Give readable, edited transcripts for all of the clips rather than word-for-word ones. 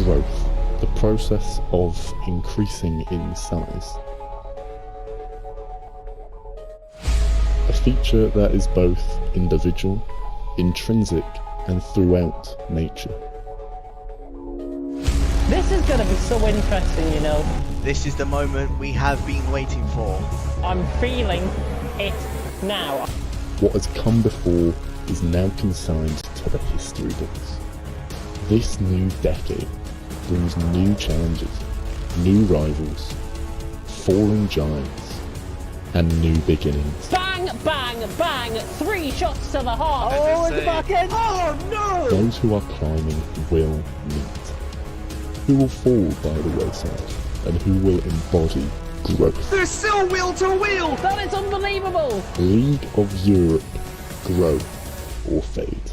Growth, the process of increasing in size. A feature that is both individual, intrinsic, and throughout nature. This is going to be so interesting, you know. This is the moment we have been waiting for. I'm feeling it now. What has come before is now consigned to the history books. This new decade brings new challenges, new rivals, falling giants, and new beginnings. Bang, bang, bang! 3 shots to the heart. Oh, it's the back end. Oh, no! Those who are climbing will meet. Who will fall by the wayside, and who will embody growth. There's still wheel to wheel! That is unbelievable! League of Europe, grow or fade.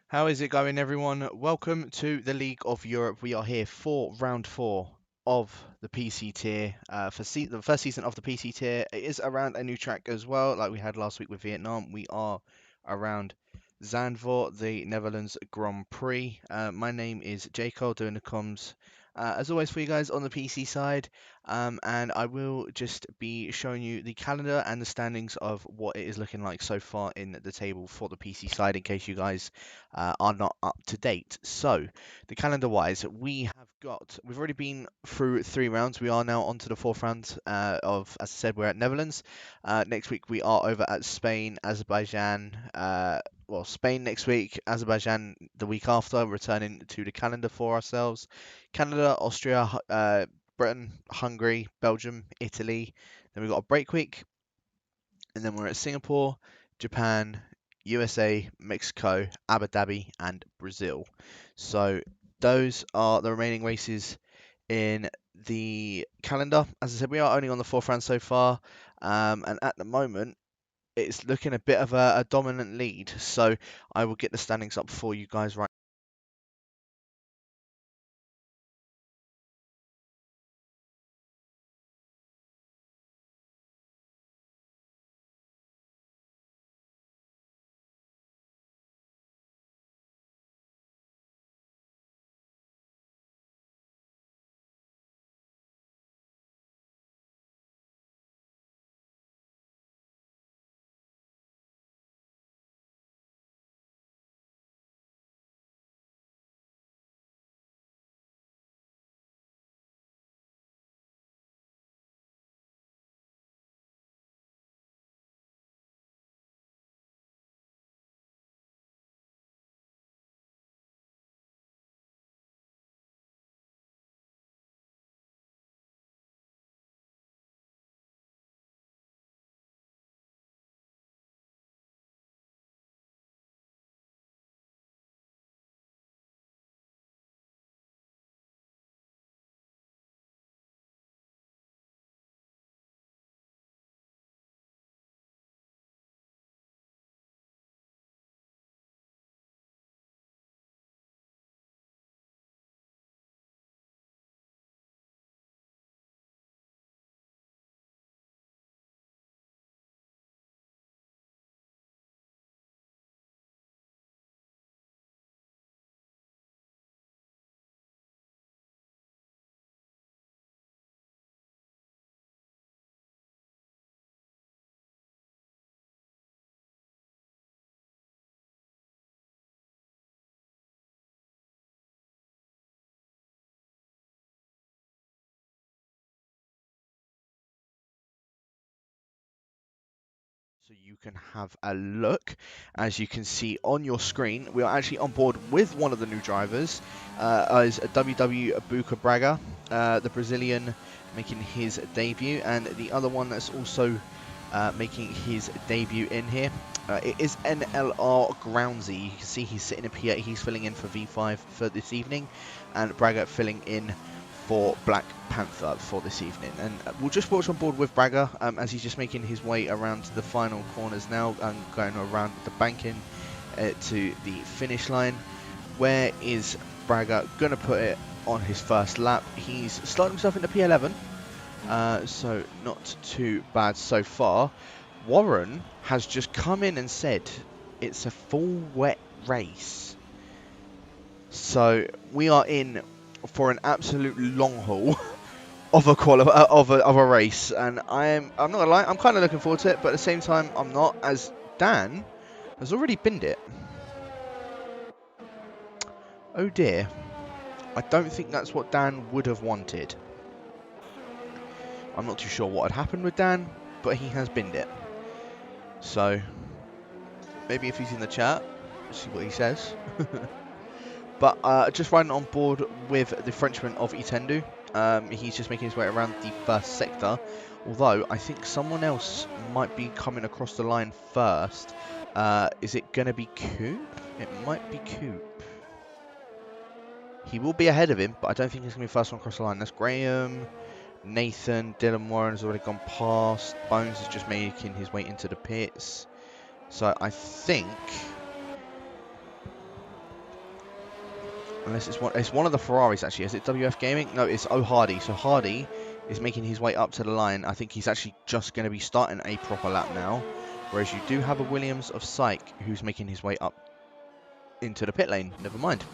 How is it going, everyone? Welcome to the League of Europe. We are here for round 4 of the PC tier. For the first season of the PC tier, it is around a new track as well, like we had last week with Vietnam. We are around Zandvoort, the Netherlands Grand Prix. My name is Jacob, doing the comms as always for you guys on the PC side, and I will just be showing you the calendar and the standings of what it is looking like so far in the table for the PC side, in case you guys are not up to date. So the calendar wise, we've already been through 3 rounds. We are now on to the 4th round of, as I said, we're at Netherlands. Next week we are over at Spain, Azerbaijan. Spain next week, Azerbaijan the week after, returning to the calendar for ourselves. Canada, Austria, Britain, Hungary, Belgium, Italy. Then we've got a break week. And then we're at Singapore, Japan, USA, Mexico, Abu Dhabi, and Brazil. So those are the remaining races in the calendar. As I said, we are only on the 4th round so far. And at the moment, it's looking a bit of a dominant lead. So I will get the standings up for you guys right. So you can have a look. As you can see on your screen, we are actually on board with one of the new drivers, as WW Buca Braga, the Brazilian, making his debut, and the other one that's also making his debut in here. It is NLR Groundsy. You can see he's sitting up here. He's filling in for V5 for this evening, and Braga filling in for Black Panther for this evening. And we'll just watch on board with Braga as he's just making his way around the final corners now and going around the banking to the finish line. Where is Braga going to put it on his first lap? He's starting himself into P11, so not too bad so far. Warren has just come in and said it's a full wet race. So we are in for an absolute long haul of a race, and I'm not gonna lie, I'm kind of looking forward to it, but at the same time I'm not, as Dan has already binned it. Oh dear, I don't think that's what Dan would have wanted. I'm not too sure what had happened with Dan, but he has binned it. So maybe if he's in the chat, see what he says. But just riding on board with the Frenchman of Itendu. He's just making his way around the first sector. Although, I think someone else might be coming across the line first. Is it going to be Coop? It might be Coop. He will be ahead of him, but I don't think he's going to be the first one across the line. That's Graham, Nathan, Dylan Warren has already gone past. Bones is just making his way into the pits. So I think... Unless it's one of the Ferraris actually. Is it WF Gaming? No, it's O'Hardy. So Hardy is making his way up to the line. I think he's actually just going to be starting a proper lap now. Whereas you do have a Williams of Syke who's making his way up into the pit lane. Never mind.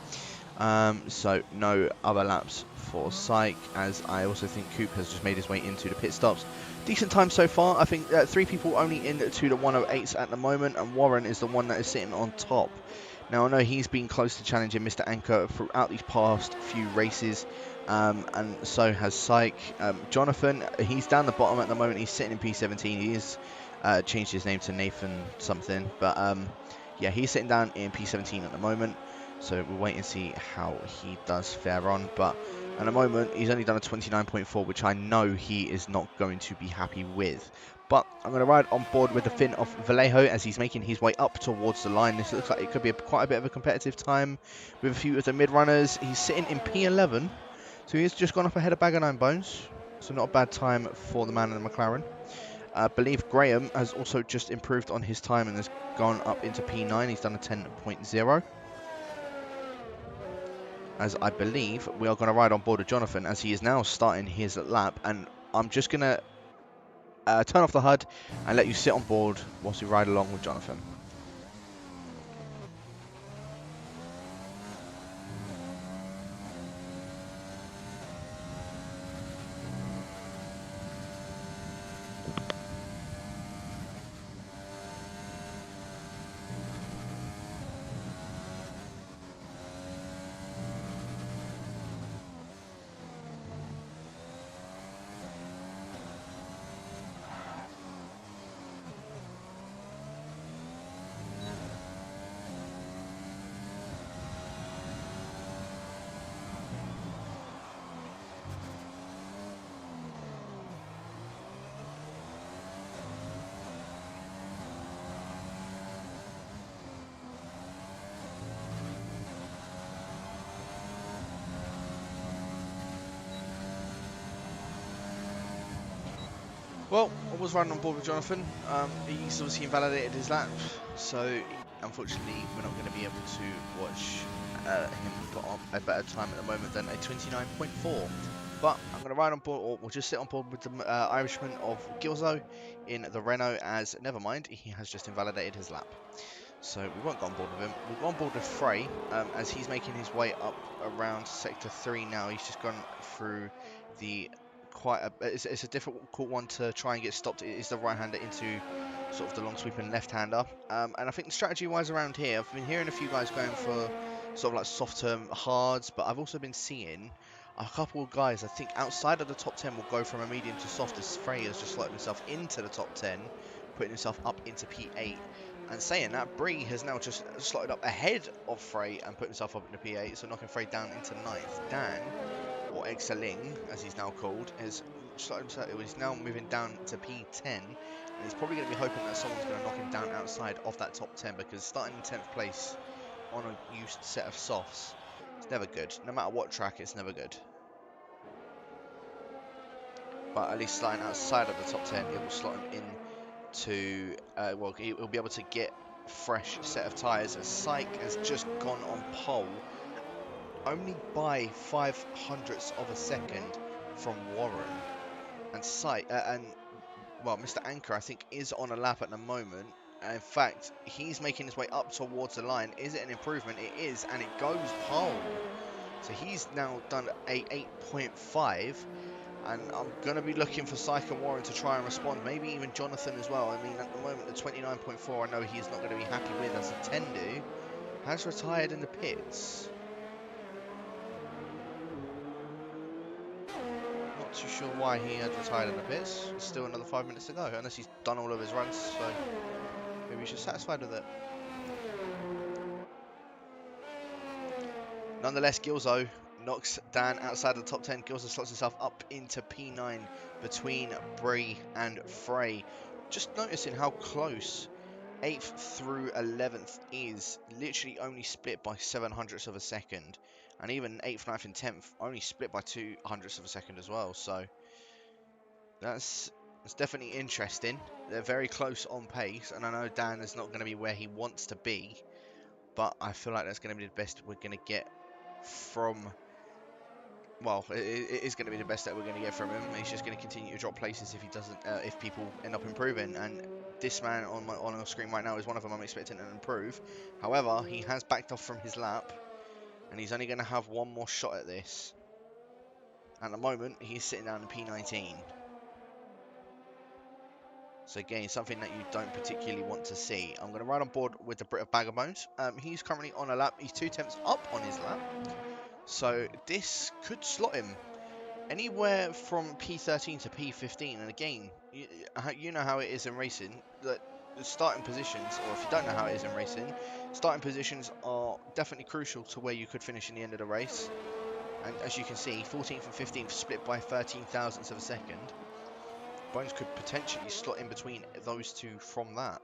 So no other laps for Syke, as I also think Coop has just made his way into the pit stops. Decent time so far. I think 3 people only into the 108s at the moment, and Warren is the one that is sitting on top. Now, I know he's been close to challenging Mr. Anchor throughout these past few races, and so has Syke. Jonathan, he's down the bottom at the moment. He's sitting in P17. He has changed his name to Nathan something, but yeah, he's sitting down in P17 at the moment. So we'll wait and see how he does fare on. But at the moment, he's only done a 29.4, which I know he is not going to be happy with. But I'm going to ride on board with the Finn of Vallejo as he's making his way up towards the line. This looks like it could be quite a bit of a competitive time with a few of the mid-runners. He's sitting in P11, so he's just gone up ahead of Bag of Nine Bones. So not a bad time for the man in the McLaren. I believe Graham has also just improved on his time and has gone up into P9. He's done a 10.0. As I believe we are going to ride on board with Jonathan as he is now starting his lap. And I'm just going to turn off the HUD and let you sit on board whilst we ride along with Jonathan. Well, I was riding on board with Jonathan. He's obviously invalidated his lap, so unfortunately we're not going to be able to watch him put on a better time at the moment than a 29.4. But I'm going to ride on board, or we'll just sit on board with the Irishman of Gilzo in the Renault, as never mind, he has just invalidated his lap. So we won't go on board with him. We'll go on board with Frey, as he's making his way up around Sector 3 now. He's just gone through the it's a difficult one to try and get stopped. It is the right-hander into sort of the long sweeping left-hander. And I think strategy-wise around here, I've been hearing a few guys going for sort of like soft-term hards, but I've also been seeing a couple of guys, I think outside of the top 10, will go from a medium to soft, as Frey has just slotted himself into the top 10, putting himself up into P8. And saying that, Bree has now just slotted up ahead of Frey and put himself up into P8, so knocking Frey down into 9th. Dan, or Exceling, as he's now called, is he's now moving down to P10, and he's probably going to be hoping that someone's going to knock him down outside of that top 10, because starting in 10th place on a used set of softs, it's never good. No matter what track, it's never good. But at least starting outside of the top 10, it will slot him into, well, he'll be able to get fresh set of tyres, as Syke has just gone on pole, only by 0.05 of a second from Warren. And Syke, well, Mr. Anchor, I think, is on a lap at the moment, And in fact, he's making his way up towards the line. Is it an improvement? It is, and it goes pole. So he's now done a 8.5, and I'm going to be looking for Syke and Warren to try and respond. Maybe even Jonathan as well. I mean, at the moment, the 29.4, I know he's not going to be happy with, as a Tendu has retired in the pits. Not too sure why he had retired in the pits. There's still another 5 minutes to go, unless he's done all of his runs, so maybe he's just satisfied with it. Nonetheless, Gilzo knocks Dan outside of the top 10. Gilzo slots himself up into P9 between Brie and Frey. Just noticing how close 8th through 11th is, literally only split by 7/100ths of a second. And even 8th, 9th and 10th only split by 2/100ths of a second as well. So that's definitely interesting. They're very close on pace, and I know Dan is not going to be where he wants to be, but I feel like that's going to be the best we're going to get from, well, it is going to be the best that we're going to get from him. He's just going to continue to drop places if he doesn't, if people end up improving. And this man on our screen right now is one of them I'm expecting to improve. However, he has backed off from his lap, and he's only going to have one more shot at this. At the moment, he's sitting down in P19. So again, something that you don't particularly want to see. I'm going to ride on board with the Brit of Bag of Bones. He's currently on a lap. He's 2 tenths up on his lap. So this could slot him anywhere from P13 to P15. And again, you know how it is in racing. The starting positions, or if you don't know how it is in racing, starting positions are definitely crucial to where you could finish in the end of the race. And as you can see, 14th and 15th split by 13 thousandths of a second. Bones could potentially slot in between those two from that.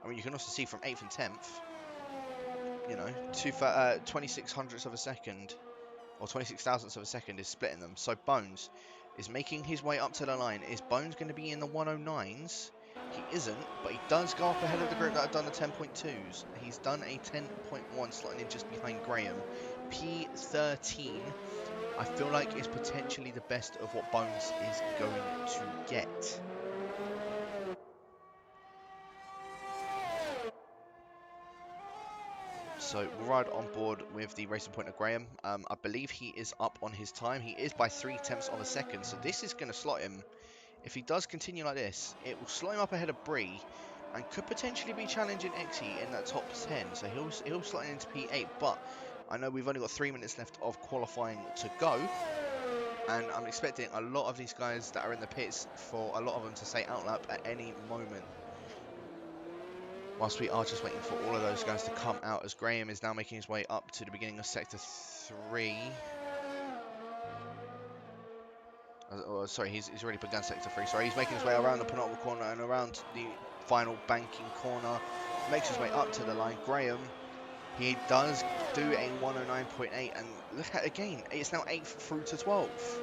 I mean, you can also see from 8th and 10th, you know, 26 hundredths of a second, or 26 thousandths of a second is splitting them. So Bones is making his way up to the line. Is Bones going to be in the 109s? He isn't, but he does go up ahead of the group that have done the 10.2s. He's done a 10.1, slotting in just behind Graham. P13, I feel like, is potentially the best of what Bones is going to get. So we'll ride on board with the Racing Point of Graham. I believe he is up on his time. He is by 3 tenths of a second. So this is going to slot him. If he does continue like this, it will slot him up ahead of Brie and could potentially be challenging Exy in that top 10. So he'll slot into P8. But I know we've only got 3 minutes left of qualifying to go. And I'm expecting a lot of these guys that are in the pits for a lot of them to say outlap at any moment. Whilst we are just waiting for all of those guys to come out, as Graham is now making his way up to the beginning of Sector 3. Oh, sorry, he's already begun Sector 3. Sorry, he's making his way around the penultimate corner and around the final banking corner. Makes his way up to the line. Graham, he does do a 109.8. And look at it again, it's now 8th through to 12th.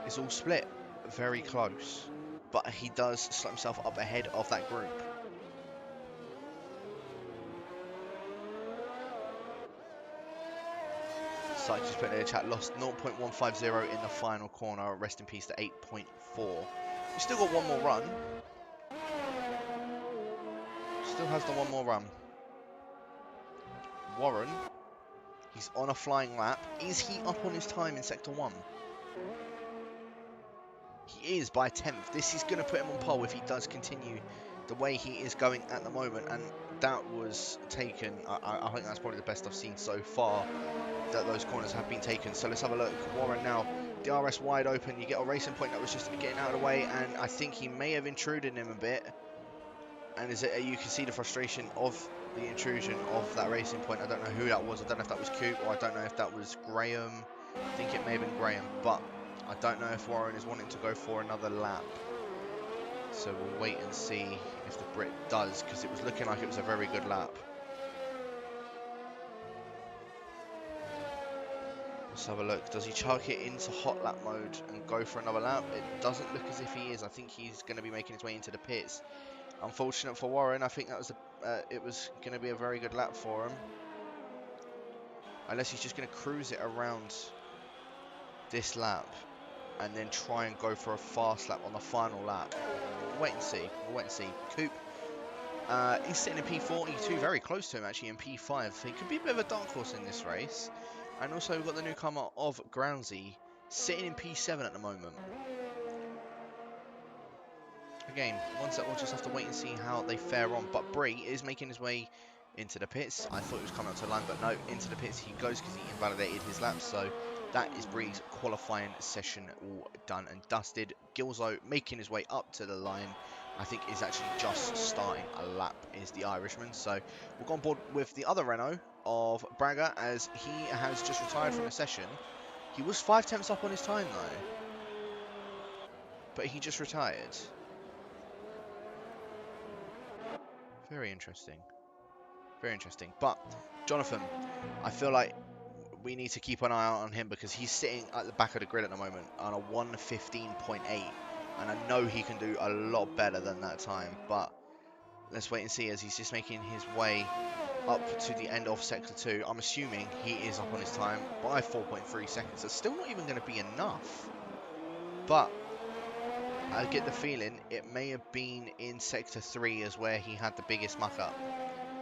It's all split. Very close. But he does slot himself up ahead of that group. So just put in the chat, lost 0.150 in the final corner. Rest in peace to 8.4. We've still got one more run. Still has the one more run. Warren, he's on a flying lap. Is he up on his time in Sector 1? He is by 10th. This is going to put him on pole if he does continue the way he is going at the moment. And that was taken. I think that's probably the best I've seen so far, that those corners have been taken. So let's have a look. Warren now, DRS wide open. You get a Racing Point that was just getting out of the way, and I think he may have intruded him a bit. And you can see the frustration of the intrusion of that Racing Point. I don't know who that was. I don't know if that was Coop, or I don't know if that was Graham. I think it may have been Graham, but I don't know if Warren is wanting to go for another lap. So we'll wait and see if the Brit does, because it was looking like it was a very good lap. Let's have a look. Does he chuck it into hot lap mode and go for another lap? It doesn't look as if he is. I think he's going to be making his way into the pits. Unfortunate for Warren. I think that was it was going to be a very good lap for him. Unless he's just going to cruise it around this lap and then try and go for a fast lap on the final lap. We'll wait and see. We'll wait and see. Coop He's sitting in P4, E2, very close to him actually in P5. He could be a bit of a dark horse in this race. And also we've got the newcomer of Groundsy sitting in P7 at the moment. Again, ones that we'll just have to wait and see how they fare on. But Brie is making his way into the pits. I thought he was coming up to the line, but no, into the pits he goes because he invalidated his lap. So that is Brie's qualifying session all done and dusted. Gilzo making his way up to the line. I think is actually just starting a lap is the Irishman. So we'll go on board with the other Renault of Braga as he has just retired from the session. He was 5 tenths up on his time though, but he just retired. Very interesting. Very interesting. But Jonathan, I feel like we need to keep an eye out on him because he's sitting at the back of the grid at the moment on a 1:15.8. And I know he can do a lot better than that time. But let's wait and see as he's just making his way up to the end of Sector 2. I'm assuming he is up on his time by 4.3 seconds. That's still not even going to be enough. But I get the feeling it may have been in Sector 3 as where he had the biggest muck up.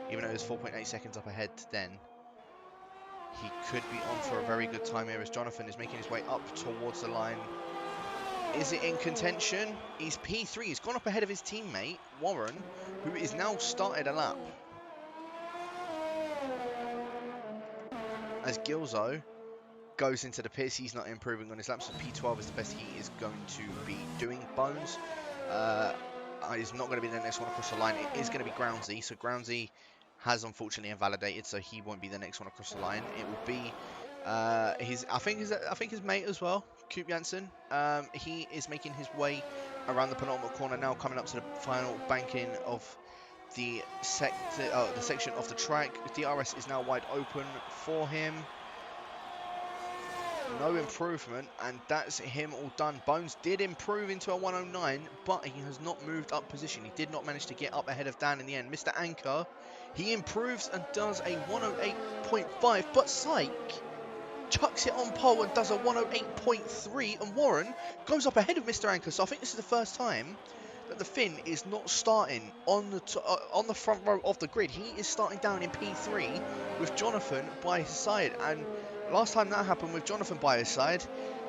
Even though it was 4.8 seconds up ahead then. He could be on for a very good time here as Jonathan is making his way up towards the line. Is it in contention? He's P3. He's gone up ahead of his teammate, Warren, who is now started a lap. As Gilzo goes into the pits, he's not improving on his laps. So P12 is the best he is going to be doing. Bones is not going to be the next one across the line. It is going to be Groundsy. So Groundsy has unfortunately invalidated, so he won't be the next one across the line. It will be I think his mate as well, Coop Janssen. He is making his way around the penultimate corner now, coming up to the final banking of the section of the track. DRS is now wide open for him. No improvement, and that's him all done. Bones did improve into a 109, but he has not moved up position. He did not manage to get up ahead of Dan in the end. Mr. Anchor, he improves and does a 108.5, but Syke chucks it on pole and does a 108.3, and Warren goes up ahead of Mr. Anchor. So I think this is the first time that the Finn is not starting on the front row of the grid. He is starting down in P3 with Jonathan by his side, and last time that happened with Jonathan by his side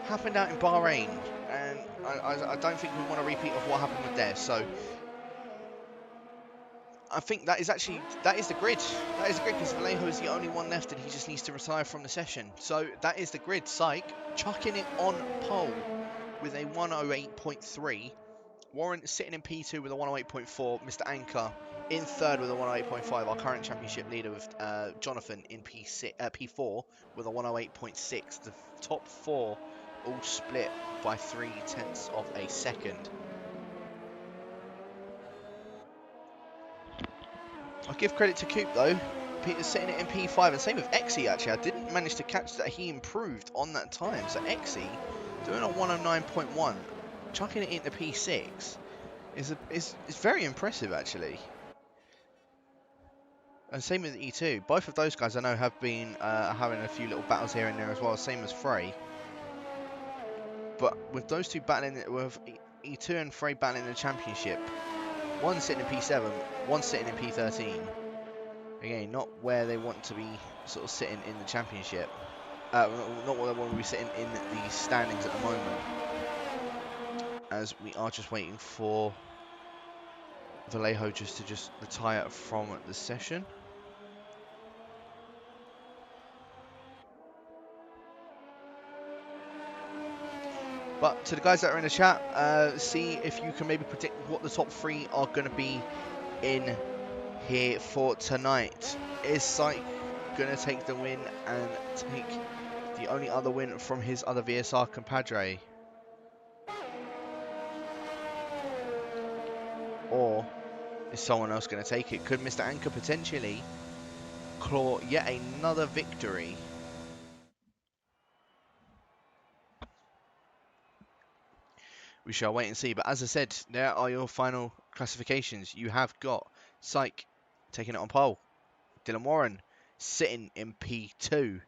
happened out in Bahrain, and I don't think we want a repeat of what happened with there. So I think that is the grid. That is the grid because Vallejo is the only one left and he just needs to retire from the session. So that is the grid. Syke chucking it on pole with a 108.3. Warren sitting in P2 with a 108.4. Mr. Anchor in third with a 108.5. Our current championship leader with Jonathan in P4 with a 108.6. The top four all split by 0.3 of a second. I'll give credit to Coop though. Peter's sitting it in P5, and same with Exy actually. I didn't manage to catch that he improved on that time. So Exy doing a 109.1, chucking it into P6 is very impressive actually. And same with E2. Both of those guys I know have been having a few little battles here and there as well, same as Frey. But with those two battling, with E2 and Frey battling the championship, one sitting in P7, one sitting in P13. Again, not where they want to be sort of sitting in the championship. Not where they want to be sitting in the standings at the moment. As we are just waiting for Vallejo to retire from the session. But to the guys that are in the chat, see if you can maybe predict what the top three are going to be in here for tonight. Is Syke going to take the win and take the only other win from his other VSR compadre? Or is someone else going to take it? Could Mr. Anchor potentially claw yet another victory? We shall wait and see. But as I said, there are your final classifications. You have got Syke taking it on pole. Dylan Warren sitting in P2.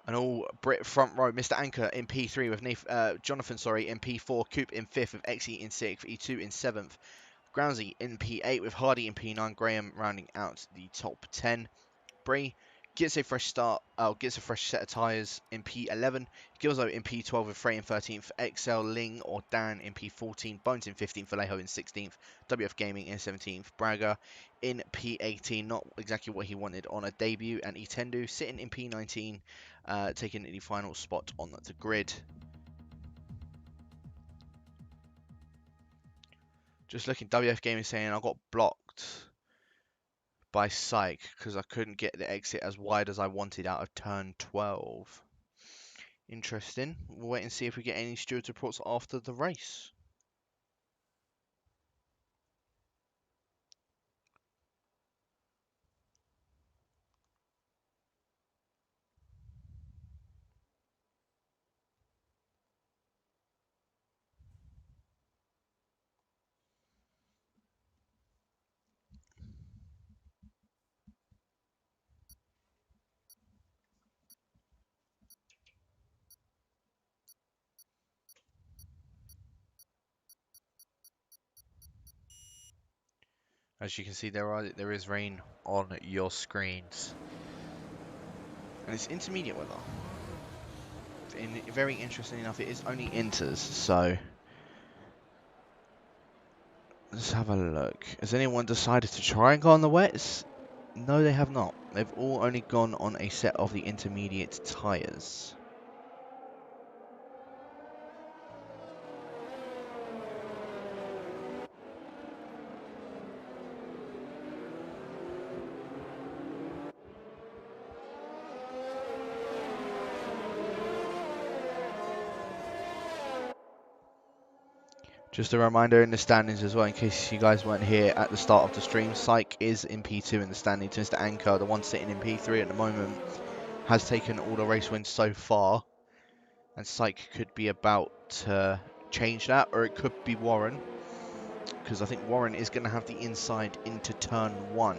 An all Brit front row. Mr. Anchor in P3 with Jonathan in P4. Coop in 5th with Exy in 6th. E2 in 7th. Groundsy in P8 with Hardy in P9. Graham rounding out the top 10. Bree gets a fresh start, gets a fresh set of tyres in P11. Gilzo in P12 with Frey in 13th. XL, Ling or Dan in P14. Bones in 15th. Vallejo in 16th. WF Gaming in 17th. Braga in P18. Not exactly what he wanted on a debut. And Etendu sitting in P19, taking the final spot on the grid. Just looking, WF Gaming saying I got blocked by Psych because I couldn't get the exit as wide as I wanted out of turn 12. Interesting. We'll wait and see if we get any stewards reports after the race. As you can see, there is rain on your screens, and it's intermediate weather. Very interesting enough, it is only inters, so let's have a look. Has anyone decided to try and go on the wets? No, they have not. They've all only gone on a set of the intermediate tyres. Just a reminder in the standings as well, in case you guys weren't here at the start of the stream, Psych is in P2 in the standings. Mr. Anchor, the one sitting in P3 at the moment, has taken all the race wins so far. And Psych could be about to change that, or it could be Warren. Because I think Warren is going to have the inside into turn 1.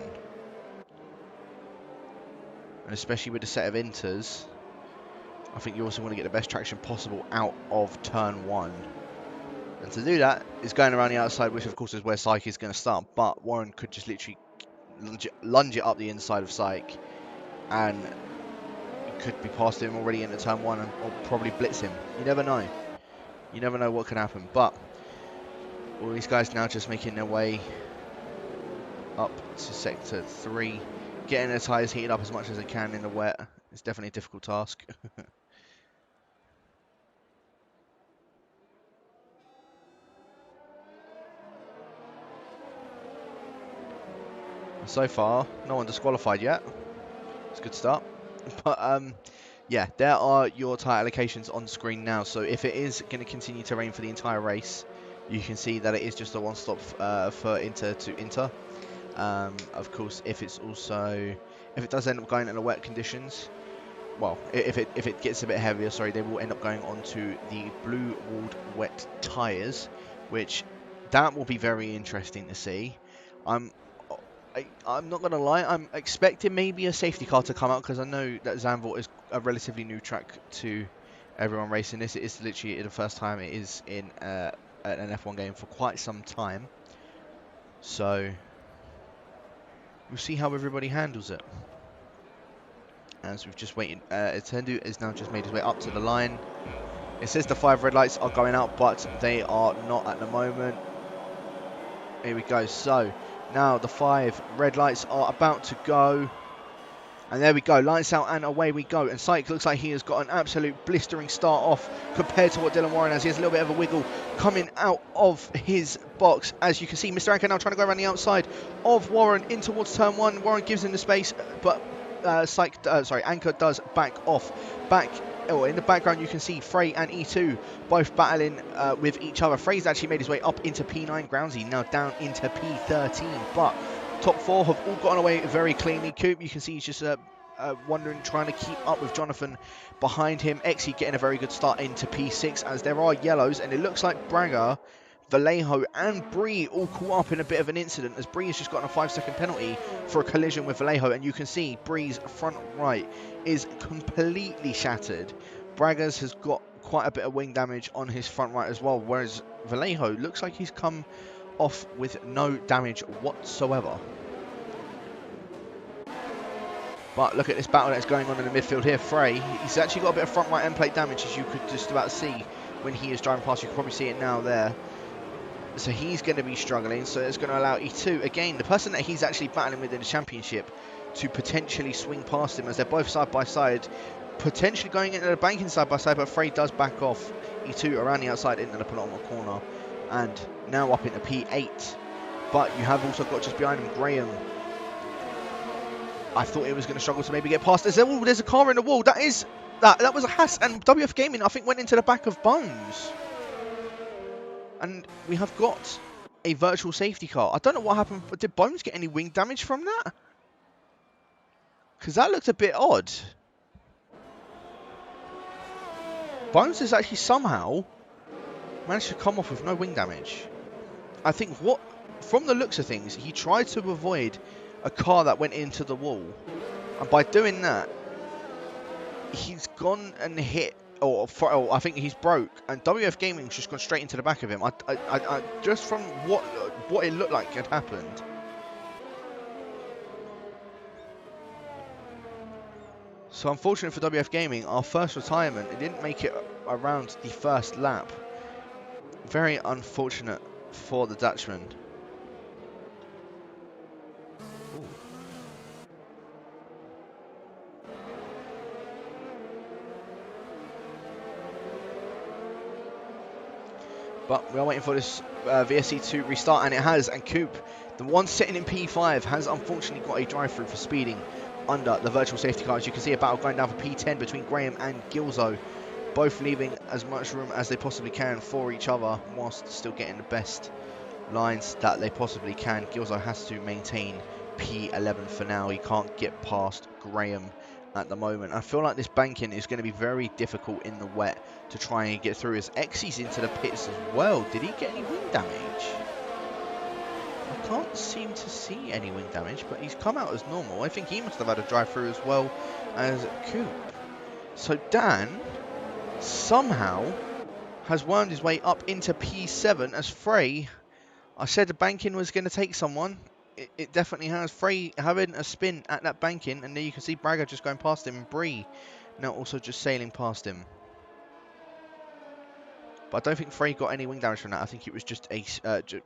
And especially with the set of inters, I think you also want to get the best traction possible out of turn 1. And to do that is going around the outside, which of course is where Psych is going to start. But Warren could just literally lunge it up the inside of Psych, and it could be past him already into turn 1, or probably blitz him. You never know. You never know what can happen. But all these guys now just making their way up to sector 3, getting their tyres heated up as much as they can in the wet. It's definitely a difficult task. So far, no one disqualified yet. It's a good start. But yeah, there are your tyre allocations on screen now. So if it is going to continue to rain for the entire race, you can see that it is just a one-stop for inter to inter. Of course, if it does end up going in the wet conditions, well, if it gets a bit heavier, sorry, they will end up going onto the blue walled wet tyres, which that will be very interesting to see. I'm not going to lie, I'm expecting maybe a safety car to come out, because I know that Zandvoort is a relatively new track to everyone racing this. It is literally the first time it is in an F1 game for quite some time. So we'll see how everybody handles it. As we've just waited, Etendu has now just made his way up to the line. It says the 5 red lights are going out, but they are not at the moment. Here we go. So now the 5 red lights are about to go. And there we go, lights out and away we go. And Psych looks like he has got an absolute blistering start off compared to what Dylan Warren has. He has a little bit of a wiggle coming out of his box. As you can see, Mr. Anchor now trying to go around the outside of Warren in towards turn 1. Warren gives him the space, but Anchor does back off. In the background you can see Frey and E2 both battling with each other. Frey's actually made his way up into P9. Groundsy now down into P13, but top 4 have all gotten away very cleanly. Coop, you can see he's just wandering, trying to keep up with Jonathan behind him. Exy getting a very good start into P6, as there are yellows, and it looks like Braga, Vallejo and Bree all caught up in a bit of an incident, as Bree has just gotten a 5-second penalty for a collision with Vallejo, and you can see Bree's front right is completely shattered. Braga's has got quite a bit of wing damage on his front right as well, whereas Vallejo looks like he's come off with no damage whatsoever. But look at this battle that's going on in the midfield here. Frey, he's actually got a bit of front right end plate damage, as you could just about see when he is driving past. You can probably see it now there. So he's going to be struggling. So it's going to allow E2, again, the person that he's actually battling with in the championship, to potentially swing past him as they're both side by side, potentially going into the banking side by side. But Frey does back off E2 around the outside into the penultimate corner, and now up into P8. But you have also got just behind him Graham. I thought it was going to struggle to maybe get past. There's a car in the wall. That was a Haas, and WF Gaming I think went into the back of Bones. And we have got a virtual safety car. I don't know what happened, but did Bones get any wing damage from that? Because that looked a bit odd. Bones has actually somehow managed to come off with no wing damage. I think from the looks of things, he tried to avoid a car that went into the wall, and by doing that, he's gone and hit, or I think he's broke, and WF Gaming's just gone straight into the back of him. I just from what it looked like had happened. So unfortunate for WF Gaming, our first retirement, it didn't make it around the first lap. Very unfortunate for the Dutchman. But we are waiting for this VSC to restart, and it has. And Coop, the one sitting in P5, has unfortunately got a drive-through for speeding under the virtual safety car. As you can see, a battle going down for P10 between Graham and Gilzo, both leaving as much room as they possibly can for each other, whilst still getting the best lines that they possibly can. Gilzo has to maintain P11 for now. He can't get past Graham at the moment. I feel like this banking is going to be very difficult in the wet to try and get through, as Exy's into the pits as well. Did he get any wing damage? I can't seem to see any wing damage, but he's come out as normal. I think he must have had a drive-through as well as Coop. So Dan somehow has wound his way up into P7 as Frey. I said the banking was going to take someone. It definitely has. Frey having a spin at that banking, and there you can see Braga just going past him, and Bree now also just sailing past him. But I don't think Frey got any wing damage from that. I think it was just a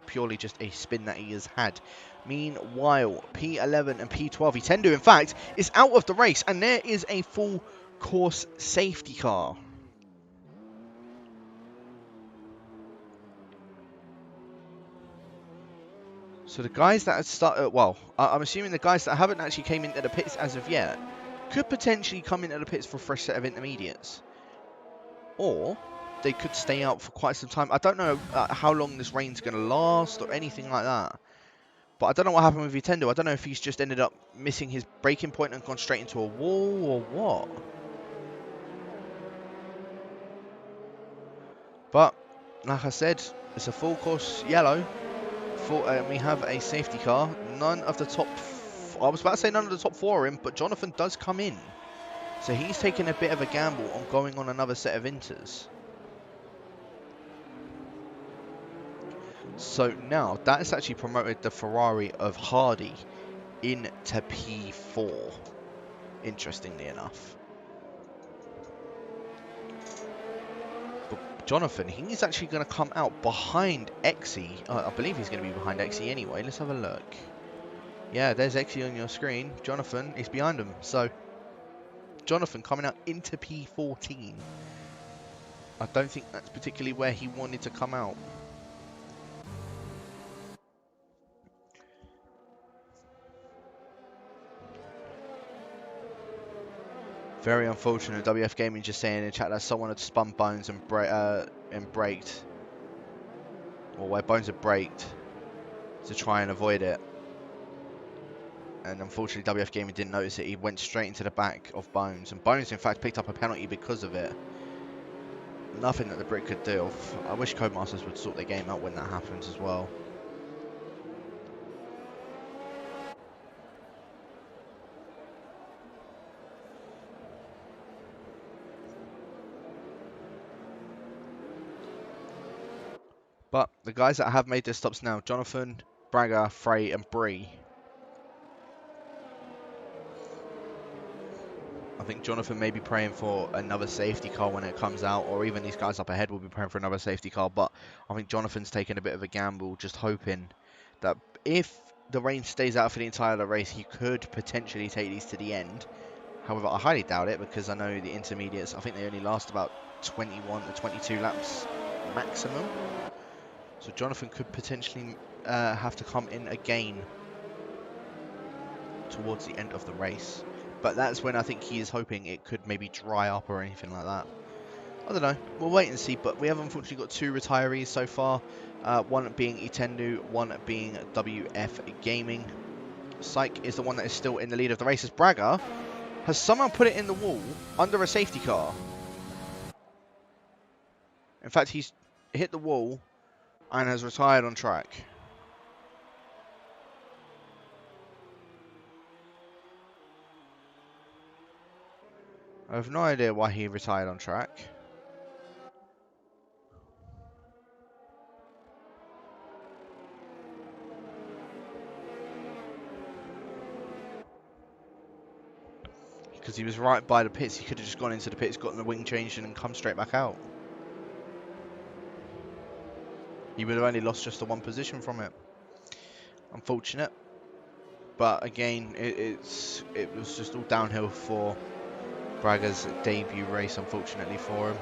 purely just a spin that he has had. Meanwhile, P11 and P12, Itendo in fact is out of the race, and there is a full course safety car. So the guys that have started, well, I'm assuming the guys that haven't actually came into the pits as of yet could potentially come into the pits for a fresh set of intermediates. Or they could stay out for quite some time. I don't know how long this rain's going to last or anything like that. But I don't know what happened with Itendo. I don't know if he's just ended up missing his braking point and gone straight into a wall or what. But, like I said, it's a full course yellow. We have a safety car. None of the top... I was about to say none of the top four are in, but Jonathan does come in. So he's taking a bit of a gamble on going on another set of inters. So now, that has actually promoted the Ferrari of Hardy into P4. Interestingly enough. Jonathan, he's actually going to come out behind Exy. I believe he's going to be behind Exy anyway. Let's have a look. Yeah, there's Exy on your screen. Jonathan is behind him. So, Jonathan coming out into P14. I don't think that's particularly where he wanted to come out. Very unfortunate. WF Gaming just saying in the chat that someone had spun Bones and braked. Or where Bones had braked to try and avoid it. And unfortunately WF Gaming didn't notice it. He went straight into the back of Bones. And Bones in fact picked up a penalty because of it. Nothing that the Brit could do. I wish Codemasters would sort their game out when that happens as well. But the guys that have made their stops now, Jonathan, Braga, Frey and Bree. I think Jonathan may be praying for another safety car when it comes out, or even these guys up ahead will be praying for another safety car. But I think Jonathan's taking a bit of a gamble, just hoping that if the rain stays out for the entire race, he could potentially take these to the end. However, I highly doubt it, because I know the intermediates, I think they only last about 21 to 22 laps maximum. So Jonathan could potentially have to come in again towards the end of the race. But that's when I think he is hoping it could maybe dry up or anything like that. I don't know. We'll wait and see. But we have unfortunately got 2 retirees so far. One being Etendu, one being WF Gaming. Syke is the one that is still in the lead of the race, as Braga has somehow put it in the wall under a safety car. In fact, he's hit the wall and has retired on track. I have no idea why he retired on track. Because he was right by the pits. He could have just gone into the pits, gotten the wing changed and come straight back out. He would have only lost just the 1 position from it. Unfortunate. But again, it was just all downhill for Braga's debut race, unfortunately for him.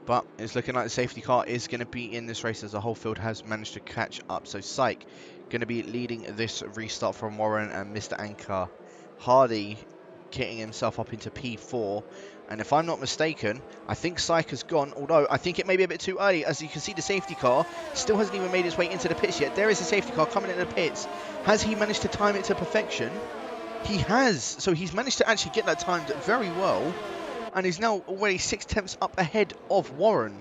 But it's looking like the safety car is going to be in this race, as the whole field has managed to catch up. So Syke going to be leading this restart from Warren and Mr. Anchor. Hardy getting himself up into P4. And if I'm not mistaken, I think Syke has gone, although I think it may be a bit too early. As you can see, the safety car still hasn't even made its way into the pits yet. There is a safety car coming into the pits. Has he managed to time it to perfection? He has. So he's managed to actually get that timed very well. And is now already 6 tenths up ahead of Warren.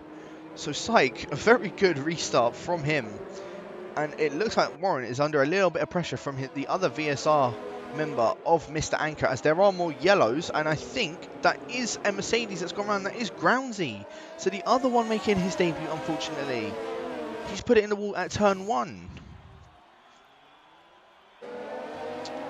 So Syke, a very good restart from him. And it looks like Warren is under a little bit of pressure from the other VSR member of Mr. Anchor, as there are more yellows. And I think that is a Mercedes that's gone around. That is Groundsy. So the other one making his debut, unfortunately. He's put it in the wall at turn 1.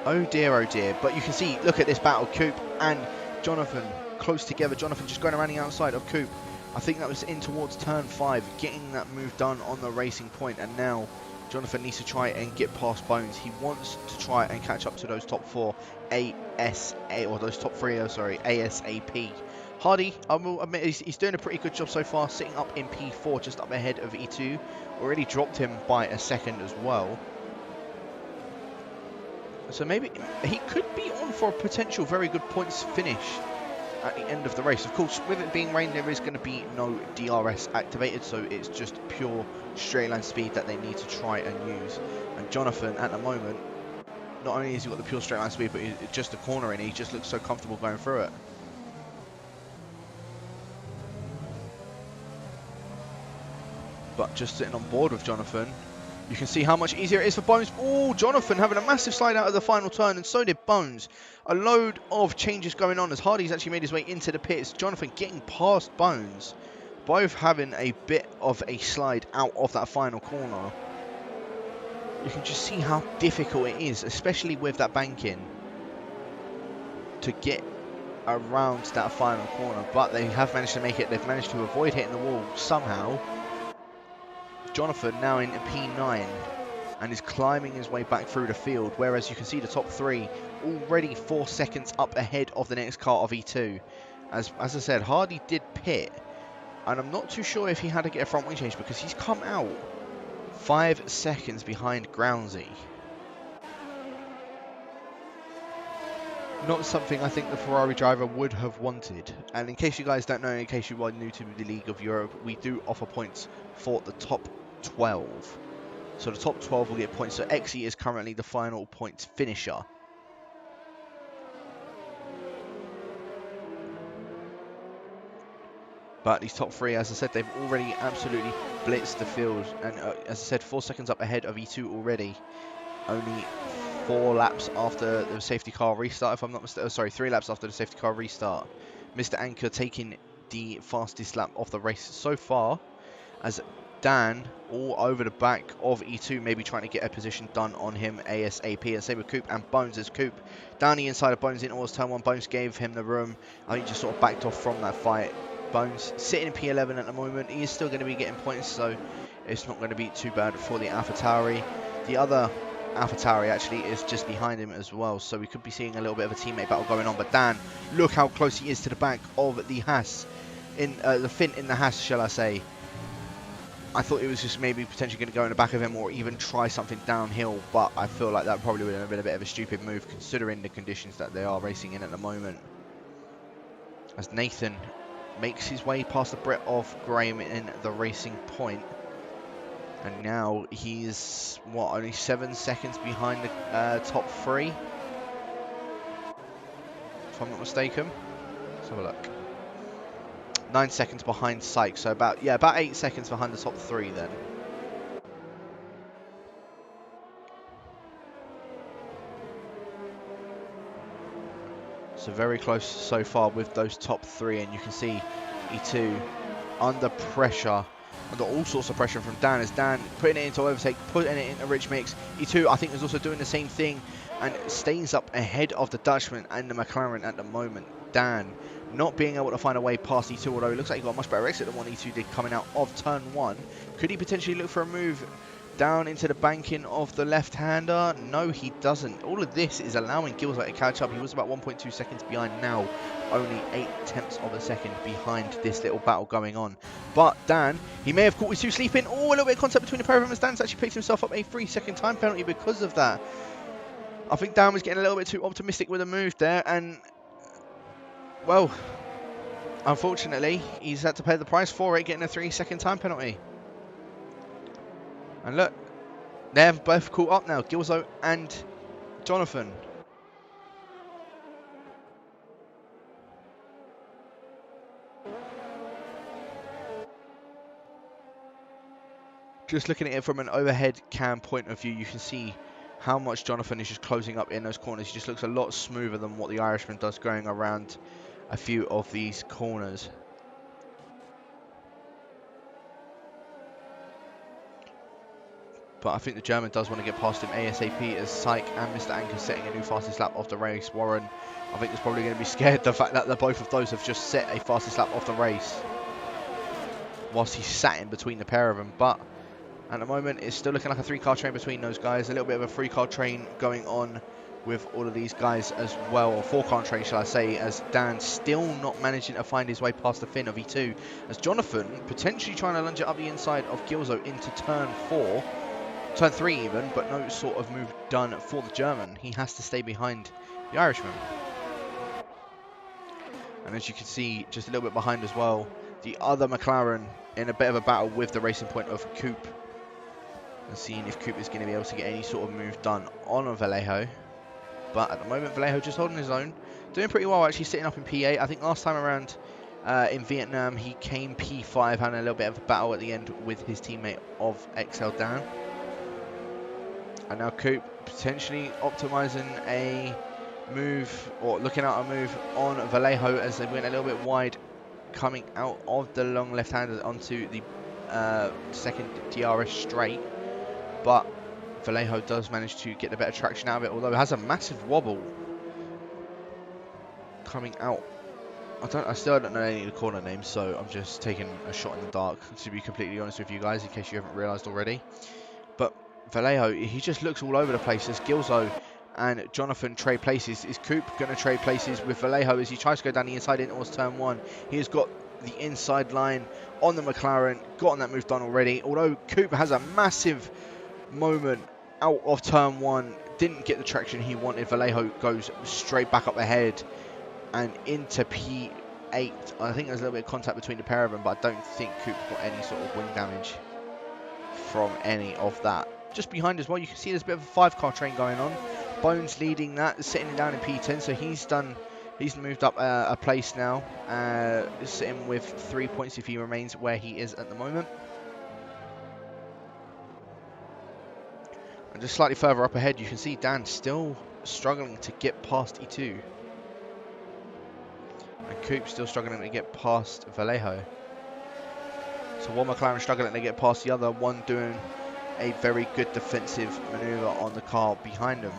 Oh dear, but you can see, look at this battle, Coop and Jonathan close together. Jonathan just going around the outside of Coop. I think that was in towards turn 5, getting that move done on the racing point, and now Jonathan needs to try and get past Bones. He wants to try and catch up to those top 4 ASA, or those top 3, sorry, ASAP. Hardy, I will admit, he's doing a pretty good job so far, sitting up in P4, just up ahead of E2. Already dropped him by a second as well. So maybe he could be on for a potential very good points finish at the end of the race. Of course, with it being rain, there is going to be no DRS activated, so it's just pure straight line speed that they need to try and use. And Jonathan, at the moment, not only has he got the pure straight line speed, but it's just the cornering, he just looks so comfortable going through it. But just sitting on board with Jonathan, you can see how much easier it is for Bones. Oh, Jonathan having a massive slide out of the final turn, and so did Bones. A load of changes going on as Hardy's actually made his way into the pits. Jonathan getting past Bones. Both having a bit of a slide out of that final corner. You can just see how difficult it is, especially with that banking, to get around that final corner. But they have managed to make it. They've managed to avoid hitting the wall somehow. Jonathan now in P9 and is climbing his way back through the field, whereas you can see the top 3 already 4 seconds up ahead of the next car of E2. As I said, Hardy did pit, and I'm not too sure if he had to get a front wing change, because he's come out 5 seconds behind Groundsy. Not something I think the Ferrari driver would have wanted. And in case you guys don't know, in case you are new to the League of Europe, we do offer points for the top 12. So the top 12 will get points. So Exy is currently the final points finisher. But these top three, as I said, they've already absolutely blitzed the field. And as I said, 4 seconds up ahead of E2 already. Only 4 laps after the safety car restart, if I'm not mistaken. Oh, sorry, 3 laps after the safety car restart. Mr. Anchor taking the fastest lap of the race so far, as Dan all over the back of E2, maybe trying to get a position done on him ASAP. And same with Coop and Bones, as Coop down the inside of Bones in towards turn 1. Bones gave him the room. I think just sort of backed off from that fight. Bones sitting in P11 at the moment. He is still going to be getting points, so it's not going to be too bad for the AlphaTauri. The other AlphaTauri actually is just behind him as well, so we could be seeing a little bit of a teammate battle going on. But Dan, look how close he is to the back of the Haas, in the Finn in the Haas, shall I say. I thought it was just maybe potentially going to go in the back of him or even try something downhill, but I feel like that probably would have been a bit of a stupid move considering the conditions that they are racing in at the moment. As Nathan makes his way past the Brett of Graham in the Racing Point. And now he's, what, only 7 seconds behind the top 3? If I'm not mistaken. Let's have a look. 9 seconds behind Sykes, so about 8 seconds behind the top 3 then. So very close so far with those top 3, and you can see E2 under pressure, under all sorts of pressure from Dan, as Dan putting it into overtake, putting it into rich mix. E2 I think is also doing the same thing and stays up ahead of the Dutchman and the McLaren at the moment. Dan not being able to find a way past E2, although it looks like he got a much better exit than what E2 did coming out of turn 1. Could he potentially look for a move down into the banking of the left-hander? No, he doesn't. All of this is allowing Gilzo to catch up. He was about 1.2 seconds behind, now only 0.8 of a second behind this little battle going on. But Dan, he may have caught E2 sleeping. Oh, a little bit of contact between the pair of them, as Dan's actually picked himself up a 3-second time penalty because of that. I think Dan was getting a little bit too optimistic with a move there, and well, unfortunately, he's had to pay the price for it, getting a 3-second time penalty. And look, they've both caught up now, Gilzo and Jonathan. Just looking at it from an overhead cam point of view, you can see how much Jonathan is just closing up in those corners. He just looks a lot smoother than what the Irishman does going around a few of these corners. But I think the German does want to get past him ASAP, as Syke and Mr. Anchor setting a new fastest lap of the race. Warren, I think, is probably going to be scared the fact that both of those have just set a fastest lap of the race whilst he's sat in between the pair of them. But at the moment, it's still looking like a 3-car train between those guys. A little bit of a 3-car train going on with all of these guys as well, or 4-car train, shall I say, as Dan still not managing to find his way past the Finn of E2, as Jonathan potentially trying to lunge it up the inside of Gilzo into turn 4, turn 3 even, but no sort of move done for the German. He has to stay behind the Irishman. And as you can see, just a little bit behind as well, the other McLaren in a bit of a battle with the Racing Point of Coop, and seeing if Coop is going to be able to get any sort of move done on Vallejo. But at the moment, Vallejo just holding his own, doing pretty well, actually sitting up in P8. I think last time around in Vietnam, he came P5, having a little bit of a battle at the end with his teammate of XL Dan. And now Coop potentially optimizing a move, or looking at a move on Vallejo, as they went a little bit wide coming out of the long left-hander onto the second DRS straight. But Vallejo does manage to get the better traction out of it, although it has a massive wobble coming out. I still don't know any of the corner names, so I'm just taking a shot in the dark, to be completely honest with you guys, in case you haven't realised already. But Vallejo, he just looks all over the place as Gilzo and Jonathan trade places. Is Coop going to trade places with Vallejo as he tries to go down the inside in towards turn 1? He has got the inside line on the McLaren, gotten that move done already, although Coop has a massive moment out of turn 1, didn't get the traction he wanted. Vallejo goes straight back up ahead and into P8. I think there's a little bit of contact between the pair of them, but I don't think Coop got any sort of wing damage from any of that. Just behind as well, you can see there's a bit of a 5-car train going on. Bones leading that, sitting down in P10, so he's done He's moved up a place now, sitting with 3 points if he remains where he is at the moment. And just slightly further up ahead, you can see Dan still struggling to get past E2. And Coop still struggling to get past Vallejo. So one McLaren struggling to get past the other, one doing a very good defensive maneuver on the car behind him.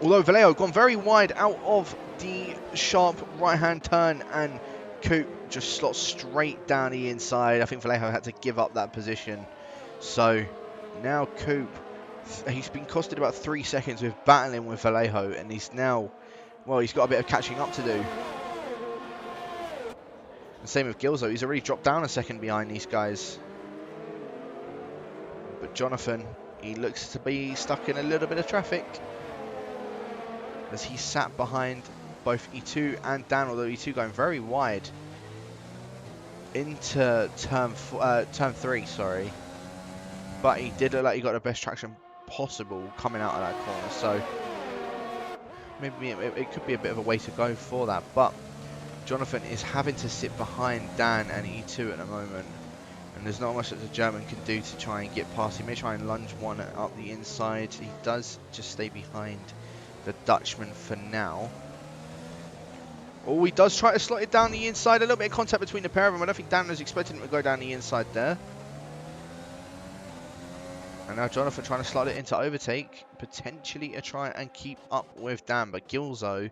Although Vallejo gone very wide out of the sharp right-hand turn, and Coop just slots straight down the inside. I think Vallejo had to give up that position. So now Coop, he's been costed about 3 seconds with battling with Vallejo, and he's now, well, he's got a bit of catching up to do. And same with Gilzo, he's already dropped down a second behind these guys. But Jonathan, he looks to be stuck in a little bit of traffic, as he sat behind both E2 and Dan, although E2 going very wide into turn 3, sorry. But he did look like he got the best traction possible coming out of that corner, so maybe it could be a bit of a way to go for that. But Jonathan is having to sit behind Dan and E2 at the moment, and there's not much that the German can do to try and get past. He may try and lunge one up the inside. He does just stay behind the Dutchman for now. Oh, he does try to slot it down the inside. A little bit of contact between the pair of them. I don't think Dan was expecting him to go down the inside there. And now Jonathan trying to slot it into overtake, potentially to try and keep up with Dan. But Gilzo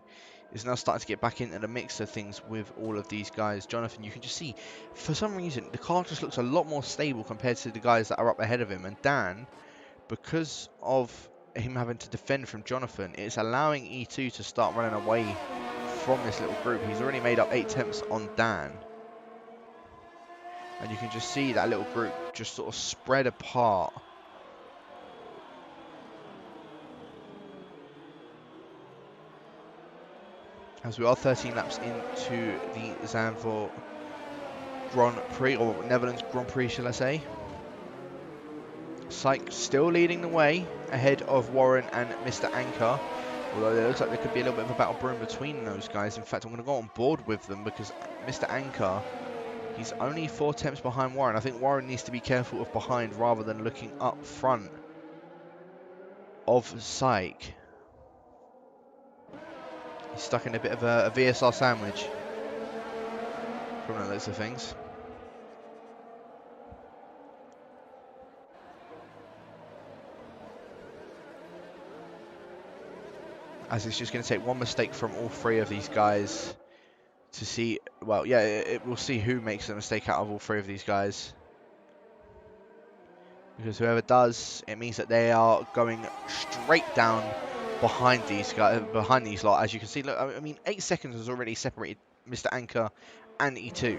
is now starting to get back into the mix of things with all of these guys. Jonathan, you can just see, for some reason, the car just looks a lot more stable compared to the guys that are up ahead of him. And Dan, because of him having to defend from Jonathan, it's allowing E2 to start running away from this little group. He's already made up 8 attempts on Dan. And you can just see that little group just sort of spread apart. As we are 13 laps into the Zandvoort Grand Prix, or Netherlands Grand Prix, shall I say. Syke still leading the way ahead of Warren and Mr. Anker. Although it looks like there could be a little bit of a battle brewing between those guys. In fact, I'm going to go on board with them because Mr. Anker, he's only 4 attempts behind Warren. I think Warren needs to be careful of behind rather than looking up front of Syke. He's stuck in a bit of a VSR sandwich from the looks of things. As it's just going to take one mistake from all 3 of these guys to see, well, yeah, we'll see who makes the mistake out of all 3 of these guys. Because whoever does, it means that they are going straight down behind these guys, behind these lot. As you can see, look, I mean, 8 seconds has already separated Mr. Anker and E2.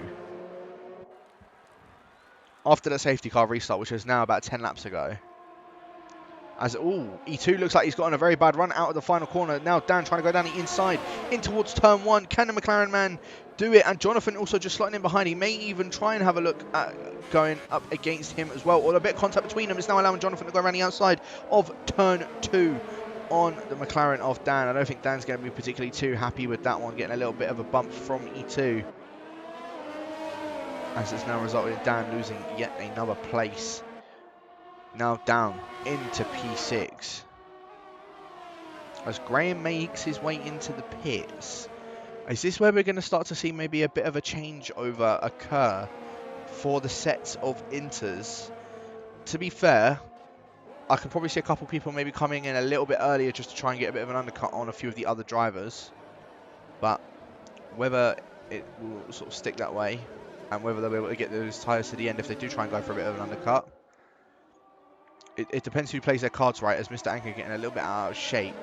After the safety car restart, which was now about 10 laps ago. As, ooh, E2 looks like he's got on a very bad run out of the final corner. Now Dan trying to go down the inside in towards turn 1. Can the McLaren man do it? And Jonathan also just slotting in behind. He may even try and have a look at going up against him as well. Or a bit of contact between them is now allowing Jonathan to go around the outside of turn 2 on the McLaren of Dan. I don't think Dan's going to be particularly too happy with that one, getting a little bit of a bump from E2. As it's now resulted in Dan losing yet another place. Now down into P6. As Graham makes his way into the pits. Is this where we're going to start to see maybe a bit of a changeover occur for the sets of inters? To be fair, I can probably see a couple people maybe coming in a little bit earlier just to try and get a bit of an undercut on a few of the other drivers. But whether it will sort of stick that way and whether they'll be able to get those tyres to the end if they do try and go for a bit of an undercut, it depends who plays their cards right, as Mr. Anker getting a little bit out of shape.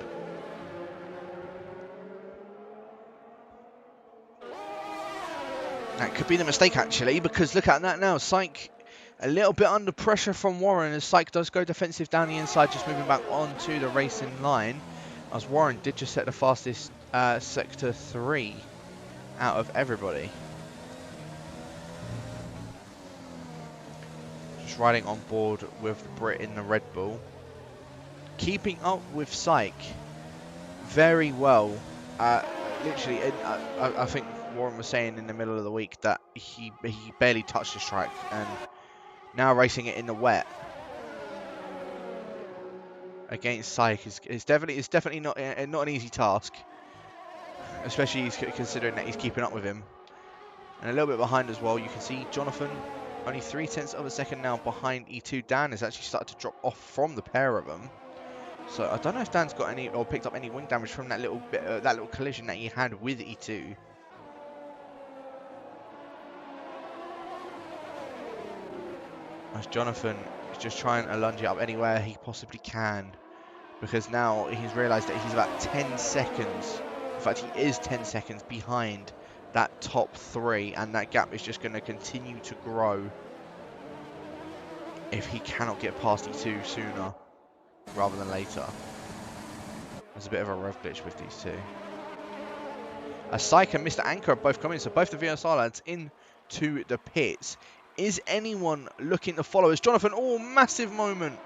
That could be the mistake actually, because look at that now. Syke a little bit under pressure from Warren as Syke does go defensive down the inside, just moving back onto the racing line. As Warren did just set the fastest sector 3 out of everybody. Just riding on board with the Brit in the Red Bull. Keeping up with Syke. very well. Literally, I think Warren was saying in the middle of the week that he barely touched the track, and now racing it in the wet against Syke is definitely not an easy task, especially considering that he's keeping up with him. And a little bit behind as well, you can see Jonathan only 0.3 of a second now behind E2. Dan has actually started to drop off from the pair of them. So I don't know if Dan's got any or picked up any wing damage from that little bit, that little collision that he had with E2. As Jonathan is just trying to lunge it up anywhere he possibly can, because now he's realised that he's about 10 seconds. In fact, he is 10 seconds behind that top 3, and that gap is just going to continue to grow if he cannot get past E2 sooner rather than later. There's a bit of a rev glitch with these two. As Syke and Mr. Anchor are both coming, so both the VSR lads into the pits. Is anyone looking to follow? As Jonathan, oh, massive moment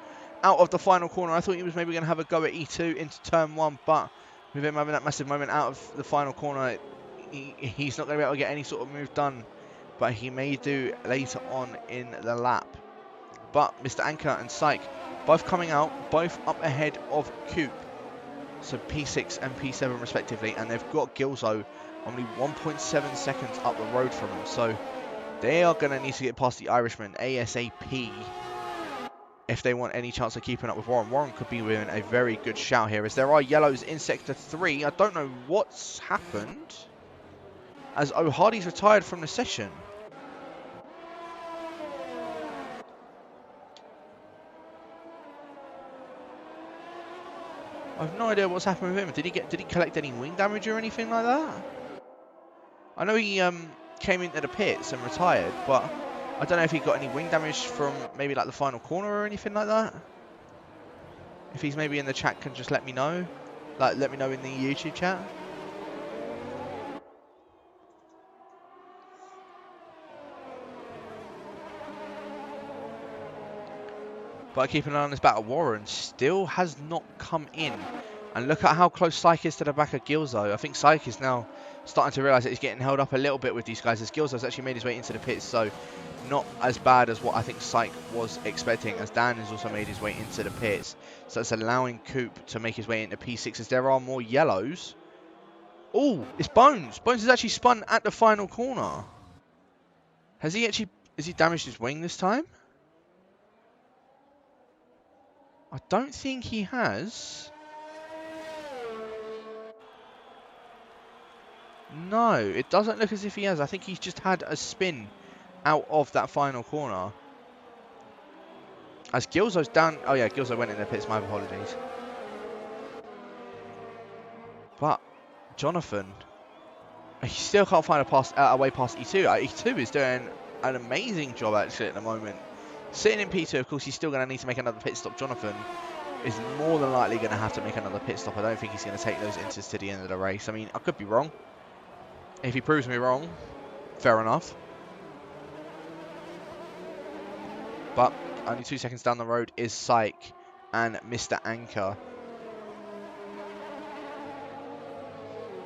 out of the final corner. I thought he was maybe going to have a go at E2 into turn 1, but with him having that massive moment out of the final corner, he's not going to be able to get any sort of move done, but he may do later on in the lap. But Mr. Anchor and Syke both coming out, both up ahead of Coop. So P6 and P7 respectively, and they've got Gilzo only 1.7 seconds up the road from them. So they are going to need to get past the Irishman ASAP if they want any chance of keeping up with Warren. Warren could be within a very good shout here, as there are yellows in Sector 3. I don't know what's happened, as O'Hardy's retired from the session. I have no idea what's happened with him. Did he collect any wing damage or anything like that? I know he came into the pits and retired, but I don't know if he got any wing damage from maybe like the final corner or anything like that. If he's maybe in the chat, can just let me know. Like, let me know in the YouTube chat. But keeping an eye on this battle, Warren still has not come in. And look at how close Syke is to the back of Gilzo. I think Syke is now starting to realise that he's getting held up a little bit with these guys, as Gilzo's actually made his way into the pits. So not as bad as what I think Syke was expecting, as Dan has also made his way into the pits. So it's allowing Coop to make his way into P6, as there are more yellows. Oh, it's Bones. Bones has actually spun at the final corner. Has he damaged his wing this time? I don't think he has. No, it doesn't look as if he has. I think he's just had a spin out of that final corner. As Gilzo's down. Oh yeah, Gilzo went in the pits. My apologies. But Jonathan, he still can't find a way past E2. E2 is doing an amazing job actually at the moment. Sitting in P2, of course, he's still going to need to make another pit stop. Jonathan is more than likely going to have to make another pit stop. I don't think he's going to take those inters to the end of the race. I mean, I could be wrong. If he proves me wrong, fair enough. But only 2 seconds down the road is Syke and Mr. Anchor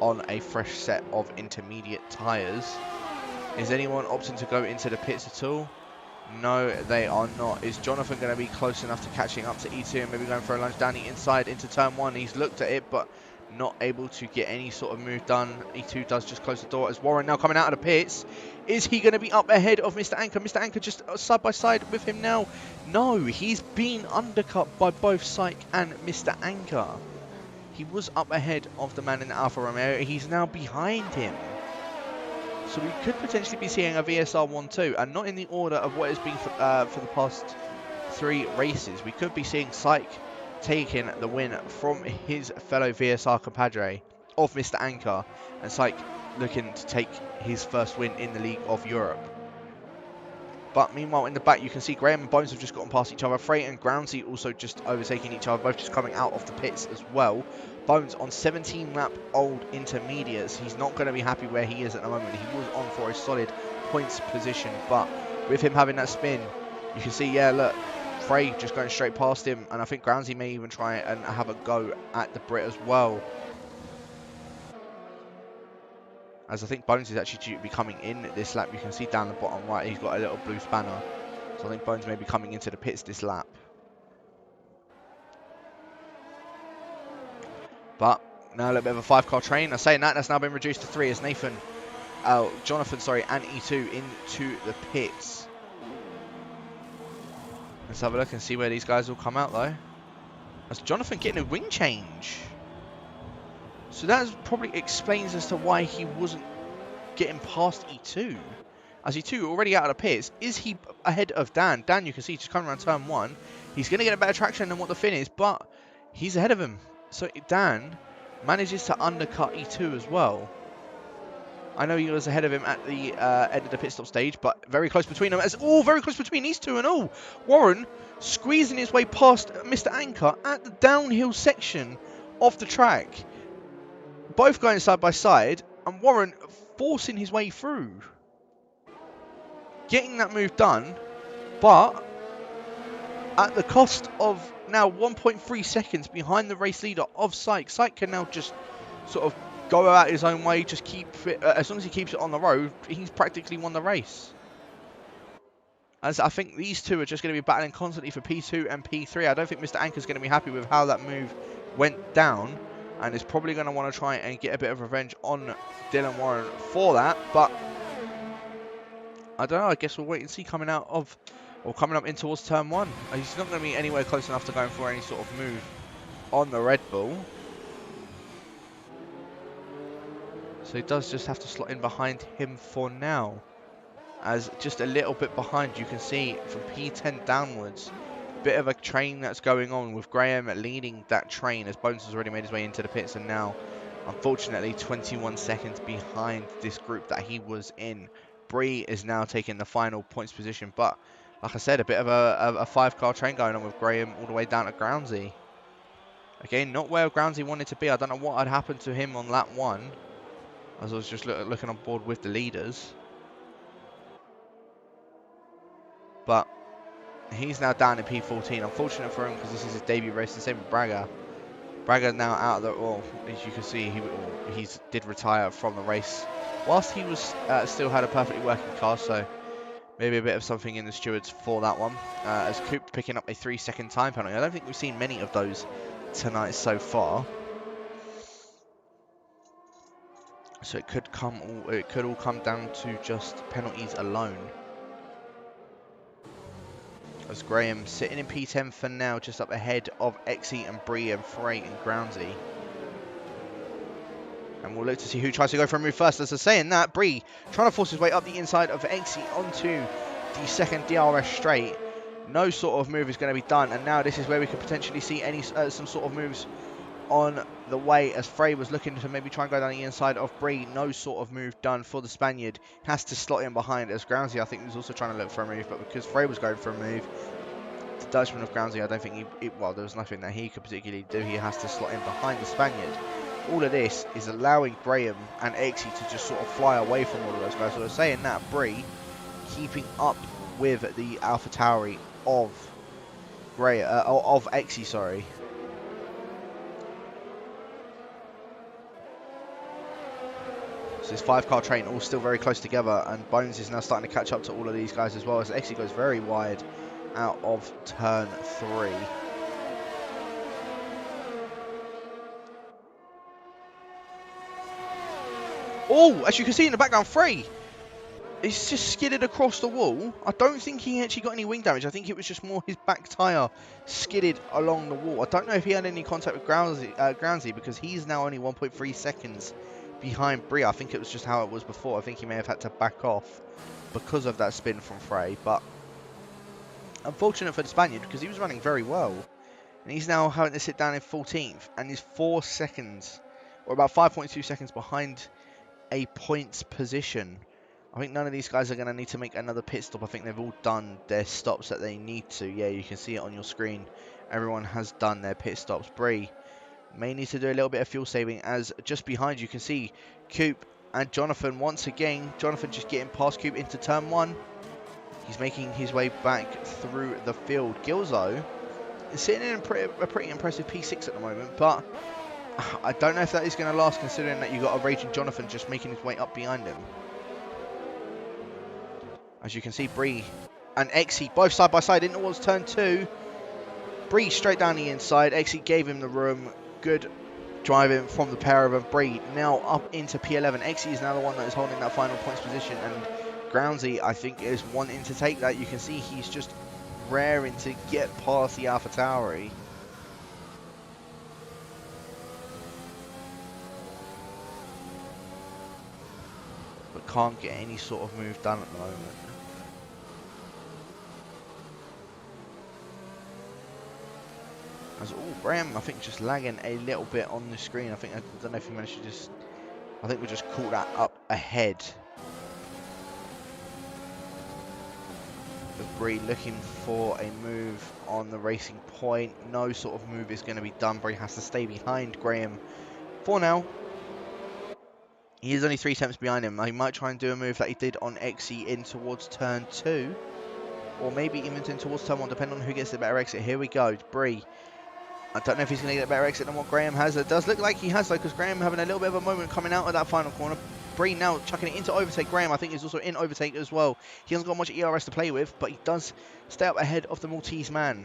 on a fresh set of intermediate tyres. Is anyone opting to go into the pits at all? No, they are not. Is Jonathan going to be close enough to catching up to E2 and maybe going for a lunge down the inside into turn 1? He's looked at it, but not able to get any sort of move done. E2 does just close the door, as Warren now coming out of the pits. Is he going to be up ahead of Mr. Anchor? Mr. Anchor just side by side with him now. No, he's been undercut by both Syke and Mr. Anchor. He was up ahead of the man in the Alfa Romeo. He's now behind him. So we could potentially be seeing a VSR 1-2, and not in the order of what has been for the past 3 races. We could be seeing Syke taking the win from his fellow VSR compadre of Mr. Anchor, and Syke looking to take his first win in the League of Europe. But meanwhile, in the back, you can see Graham and Bones have just gotten past each other. Freight and Groundsy also just overtaking each other, both just coming out of the pits as well. Bones on 17-lap old intermediates. He's not going to be happy where he is at the moment. He was on for a solid points position, but with him having that spin, you can see, yeah, look, Frey just going straight past him, and I think Groundsy may even try and have a go at the Brit as well. as I think Bones is actually due to be coming in this lap. You can see down the bottom right, he's got a little blue spanner. So I think Bones may be coming into the pits this lap. But now a little bit of a 5-car train. I'm saying that's now been reduced to 3 as Jonathan, sorry, and E2 into the pits. Let's have a look and see where these guys will come out though. That's Jonathan getting a wing change. So that probably explains as to why he wasn't getting past E2. As E2 already out of the pits, is he ahead of Dan? Dan, you can see, just coming around turn 1. He's going to get a better traction than what the Finn is, but he's ahead of him. So Dan manages to undercut E2 as well. I know he was ahead of him at the end of the pit stop stage, but very close between them. Very close between these two and all. Warren squeezing his way past Mr. Anchor at the downhill section of the track. Both going side by side, and Warren forcing his way through. Getting that move done, but at the cost of now 1.3 seconds behind the race leader of Syke. Syke can now just sort of go out his own way, just keep it, as long as he keeps it on the road, he's practically won the race. As I think these two are just going to be battling constantly for P2 and P3. I don't think Mr. Anchor's going to be happy with how that move went down, and is probably going to want to try and get a bit of revenge on Dylan Warren for that, but I don't know, I guess we'll wait and see coming out of, or coming up in towards turn 1. He's not going to be anywhere close enough to going for any sort of move on the Red Bull. So he does just have to slot in behind him for now. As just a little bit behind, you can see from P10 downwards, bit of a train that's going on with Graham leading that train as Bones has already made his way into the pits, and now, unfortunately, 21 seconds behind this group that he was in. Bree is now taking the final points position, but like I said, a bit of a 5-car train going on with Graham all the way down to Groundsy. Again, not where Groundsy wanted to be. I don't know what had happened to him on lap 1, as I was just looking on board with the leaders. But he's now down in P14. Unfortunate for him because this is his debut race. The same with Braga. Braga now out of the, well, as you can see, he did retire from the race whilst he was still had a perfectly working car, so maybe a bit of something in the stewards for that one. As Coop picking up a 3-second time penalty. I don't think we've seen many of those tonight so far. So it could all come down to just penalties alone. As Graham sitting in P10 for now, just up ahead of Exy and Bree and Frey and Groundsy. And we'll look to see who tries to go for a move first. As I say in that, Bree trying to force his way up the inside of Exy onto the second DRS straight. No sort of move is going to be done. And now this is where we could potentially see some sort of moves on the way, as Frey was looking to maybe try and go down the inside of Bree. No sort of move done for the Spaniard. Has to slot in behind, as Groundsy I think was also trying to look for a move, but because Frey was going for a move, the Dutchman of Groundsy, I don't think well, there was nothing that he could particularly do. He has to slot in behind the Spaniard. All of this is allowing Graham and Exy to just sort of fly away from all of those guys. So I was saying that Bree keeping up with the AlphaTauri of Exy, sorry. So this 5-car train all still very close together, and Bones is now starting to catch up to all of these guys as well, as Exy goes very wide out of turn 3. Oh, as you can see in the background, Frey, it's just skidded across the wall. I don't think he actually got any wing damage. I think it was just more his back tyre skidded along the wall. I don't know if he had any contact with Groundsy, because he's now only 1.3 seconds behind Bree. I think it was just how it was before. I think he may have had to back off because of that spin from Frey. But unfortunate for the Spaniard, because he was running very well. And he's now having to sit down in 14th. And he's 4 seconds, or about 5.2 seconds behind a points position. I think none of these guys are going to need to make another pit stop. I think they've all done their stops that they need to. Yeah, you can see it on your screen. Everyone has done their pit stops. Bree may need to do a little bit of fuel saving, as just behind you can see Coop and Jonathan once again. Jonathan just getting past Coop into turn 1. He's making his way back through the field. Gilzo is sitting in a pretty impressive P6 at the moment, but I don't know if that is going to last, considering that you've got a Raging Jonathan just making his way up behind him. As you can see, Bree and Exy both side by side in towards turn 2. Bree straight down the inside. Exy gave him the room. Good driving from the pair of them. Bree now up into P11. Exy is now the one that is holding that final points position, and Groundsy, I think, is wanting to take that. You can see he's just raring to get past the AlphaTauri. But can't get any sort of move done at the moment. As Graham, I think, just lagging a little bit on the screen. I don't know if he managed to just. I think we just caught that up ahead. With Bree looking for a move on the racing point. No sort of move is going to be done. Bree has to stay behind Graham for now. He is only 3 attempts behind him. He might try and do a move that he did on Exy in towards turn 2. Or maybe even in towards turn 1, depending on who gets the better exit. Here we go, Bree. I don't know if he's going to get a better exit than what Graham has. It does look like he has, though, because Graham having a little bit of a moment coming out of that final corner. Bree now chucking it into overtake. Graham, I think, is also in overtake as well. He hasn't got much ERS to play with, but he does stay up ahead of the Maltese man.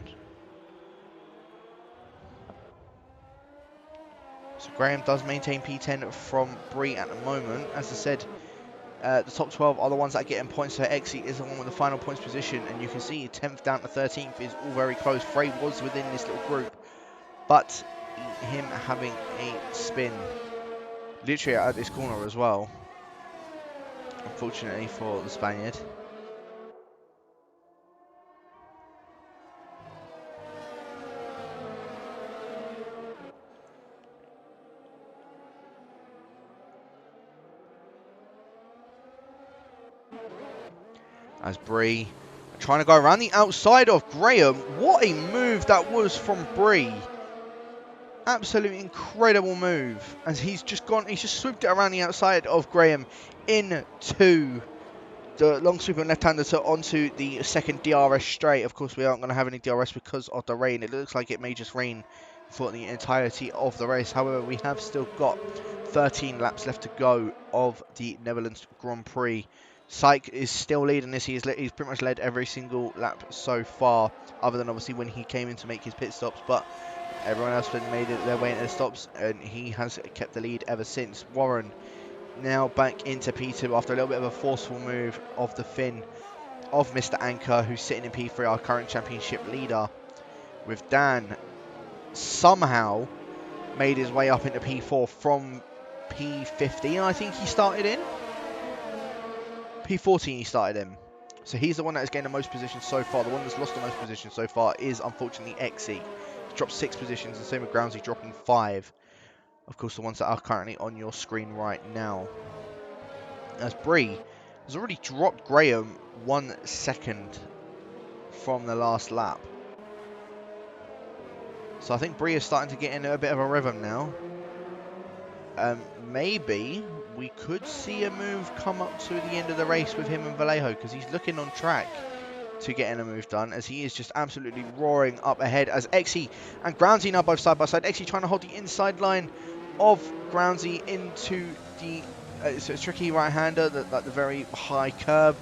So Graham does maintain P10 from Bree at the moment. As I said, the top 12 are the ones that are getting points. So Exy is the one with the final points position, and you can see 10th down to 13th is all very close. Frey was within this little group, but him having a spin literally at this corner as well, unfortunately for the Spaniard. As Bree trying to go around the outside of Graham. What a move that was from Bree. Absolutely incredible move. As he's just swooped it around the outside of Graham into the long sweeping left-hander onto the second DRS straight. Of course, we aren't going to have any DRS because of the rain. It looks like it may just rain for the entirety of the race. However, we have still got 13 laps left to go of the Netherlands Grand Prix. Syke is still leading this. He's pretty much led every single lap so far, other than obviously when he came in to make his pit stops. But everyone else has made their way into the stops, and he has kept the lead ever since. Warren now back into P2 after a little bit of a forceful move of the Finn of Mr. Anchor, who's sitting in P3, our current championship leader. With Dan somehow made his way up into P4 from P15, I think he started in. P14 he started in. So he's the one that has gained the most positions so far. The one that's lost the most positions so far is unfortunately Exy. He's dropped 6 positions, and same with Groundsy dropping 5. Of course, the ones that are currently on your screen right now. As Bree has already dropped Graham 1 second from the last lap. So I think Bree is starting to get in a bit of a rhythm now. Maybe we could see a move come up to the end of the race with him and Vallejo, because he's looking on track to getting a move done, as he is just absolutely roaring up ahead. As Exy and Groundsy now both side by side. Exy trying to hold the inside line of Groundsy into the it's a tricky right-hander, the very high curb.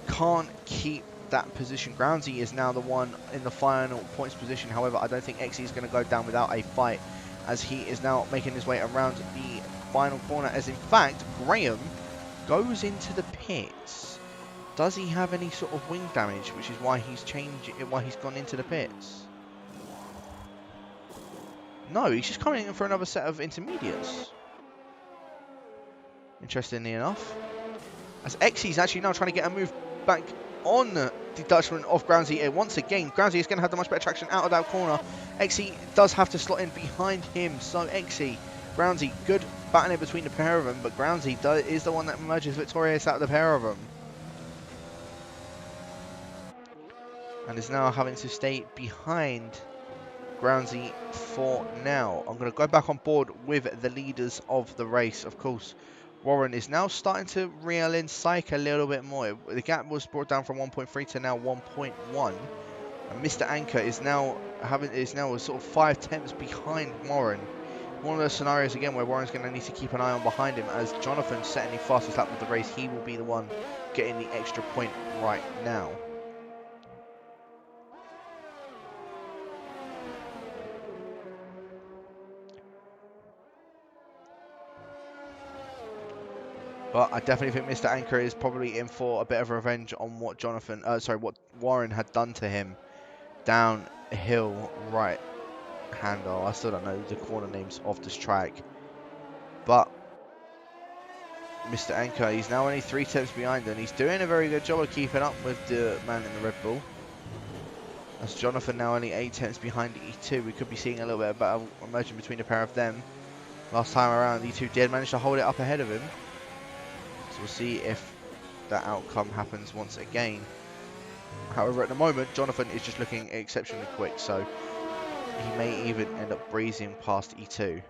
Can't keep that position. Groundsy is now the one in the final points position. However, I don't think Exy is going to go down without a fight, as he is now making his way around the final corner. As in fact, Graham goes into the pits. Does he have any sort of wing damage, which is why he's gone into the pits? No, he's just coming in for another set of intermediates. Interestingly enough, as Exy's actually now trying to get a move back on the Dutchman of Groundsy. Once again, Groundsy is going to have the much better traction out of that corner. Exy does have to slot in behind him. So Exy, Groundsy, good battling between the pair of them, but Groundsy is the one that emerges victorious out of the pair of them. And is now having to stay behind Groundsy for now. I'm going to go back on board with the leaders of the race. Of course, Warren is now starting to reel in Syke a little bit more. The gap was brought down from 1.3 to now 1.1. And Mr. Anchor is now sort of 5 tenths behind Warren one of those scenarios again where Warren's going to need to keep an eye on behind him, as Jonathan's setting the fastest lap of the race. He will be the one getting the extra point right now. But I definitely think Mr. Anchor is probably in for a bit of revenge on what what Warren had done to him downhill right hander. I still don't know the corner names of this track. But Mr. Anchor, he's now only 3 tenths behind, and he's doing a very good job of keeping up with the man in the Red Bull. As Jonathan now only 8 tenths behind E2. We could be seeing a little bit of battle emerging between the pair of them. Last time around, E2 did manage to hold it up ahead of him. So we'll see if that outcome happens once again. However, at the moment, Jonathan is just looking exceptionally quick, so he may even end up breezing past E2.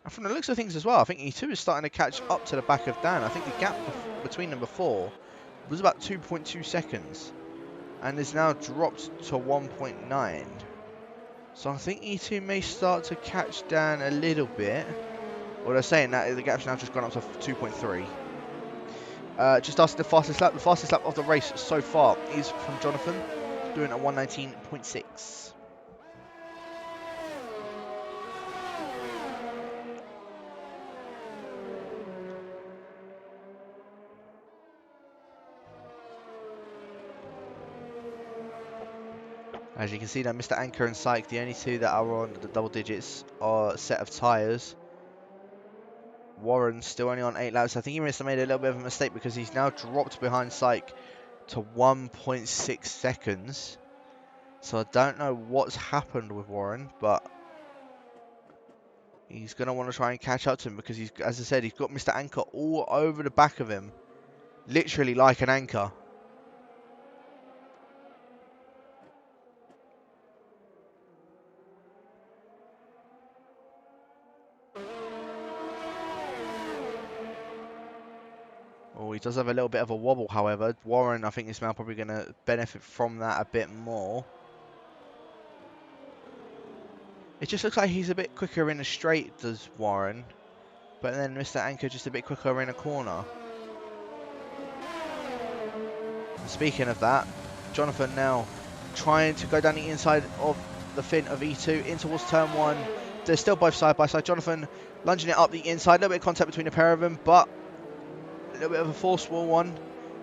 And from the looks of things as well, I think E2 is starting to catch up to the back of Dan. I think the gap between them before was about 2.2 seconds and is now dropped to 1.9. So I think E2 may start to catch Dan a little bit. Well, they're saying that the gap's now just gone up to 2.3. Just after the fastest lap of the race so far is from Jonathan, doing a 1:19.6. As you can see now, Mr. Anchor and Syke, the only two that are on the double digits are set of tyres. Warren's still only on 8 laps. I think he must have made a little bit of a mistake because he's now dropped behind Syke to 1.6 seconds. So I don't know what's happened with Warren, but he's going to want to try and catch up to him because he's, as I said, he's got Mr. Anchor all over the back of him. Literally like an anchor. Oh, he does have a little bit of a wobble, however. Warren, I think, is now probably going to benefit from that a bit more. It just looks like he's a bit quicker in a straight, does Warren. But then Mr. Anchor just a bit quicker in a corner. And speaking of that, Jonathan now trying to go down the inside of the fin of E2 in towards turn 1. They're still both side by side. Jonathan lunging it up the inside. A little bit of contact between the pair of them, but a little bit of a forceful one.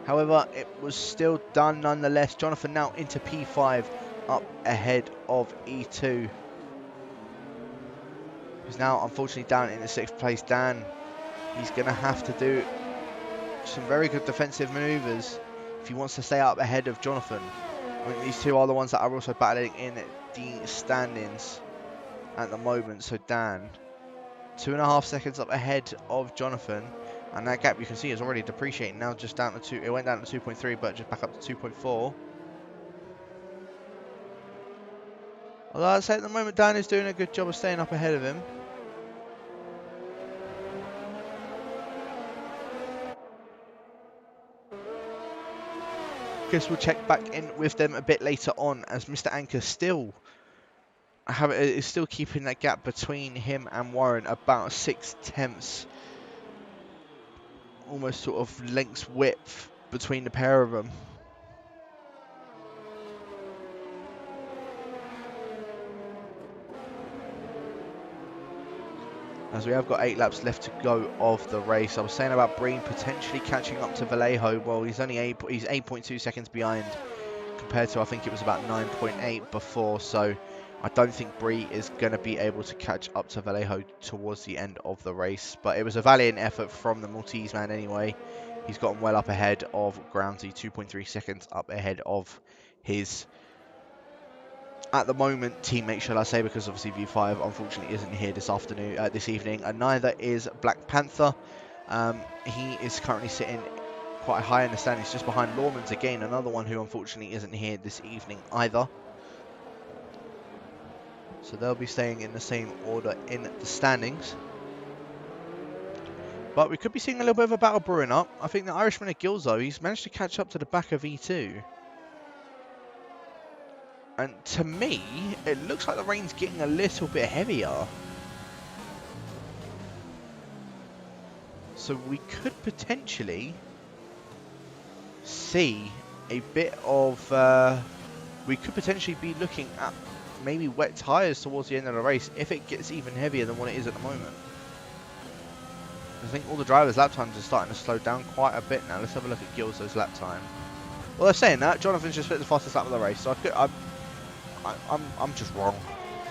However, it was still done nonetheless. Jonathan now into P5 up ahead of E2. Who's now unfortunately down in the 6th place. Dan, he's going to have to do some very good defensive manoeuvres if he wants to stay up ahead of Jonathan. I mean, these two are the ones that are also battling in the standings at the moment. So Dan, 2.5 seconds up ahead of Jonathan. And that gap you can see is already depreciating now, just down to 2. It went down to 2.3, but just back up to 2.4. Although I'd say at the moment Dan is doing a good job of staying up ahead of him. Guess we'll check back in with them a bit later on, as Mr. Anchor still is still keeping that gap between him and Warren about 6 tenths. Almost sort of length's width between the pair of them. As we have got 8 laps left to go of the race. I was saying about Breen potentially catching up to Vallejo. Well, he's only he's 8.2 seconds behind compared to, I think it was about 9.8 before. So I don't think Bree is going to be able to catch up to Vallejo towards the end of the race. But it was a valiant effort from the Maltese man anyway. He's gotten well up ahead of Groundsy, 2.3 seconds up ahead of his, at the moment, teammate, shall I say, because obviously V5 unfortunately isn't here this evening, and neither is Black Panther. He is currently sitting quite high in the standings, just behind Lawmans again, another one who unfortunately isn't here this evening either. So they'll be staying in the same order in the standings. But we could be seeing a little bit of a battle brewing up. I think the Irishman at Gilzo, he's managed to catch up to the back of E2. And to me, it looks like the rain's getting a little bit heavier. So we could potentially see a bit of... we could potentially be looking at maybe wet tyres towards the end of the race if it gets even heavier than what it is at the moment. I think all the drivers' lap times are starting to slow down quite a bit now. Let's have a look at Gilzo's lap time. Well, they're saying that Jonathan's just fit the fastest lap of the race, so I'm just wrong.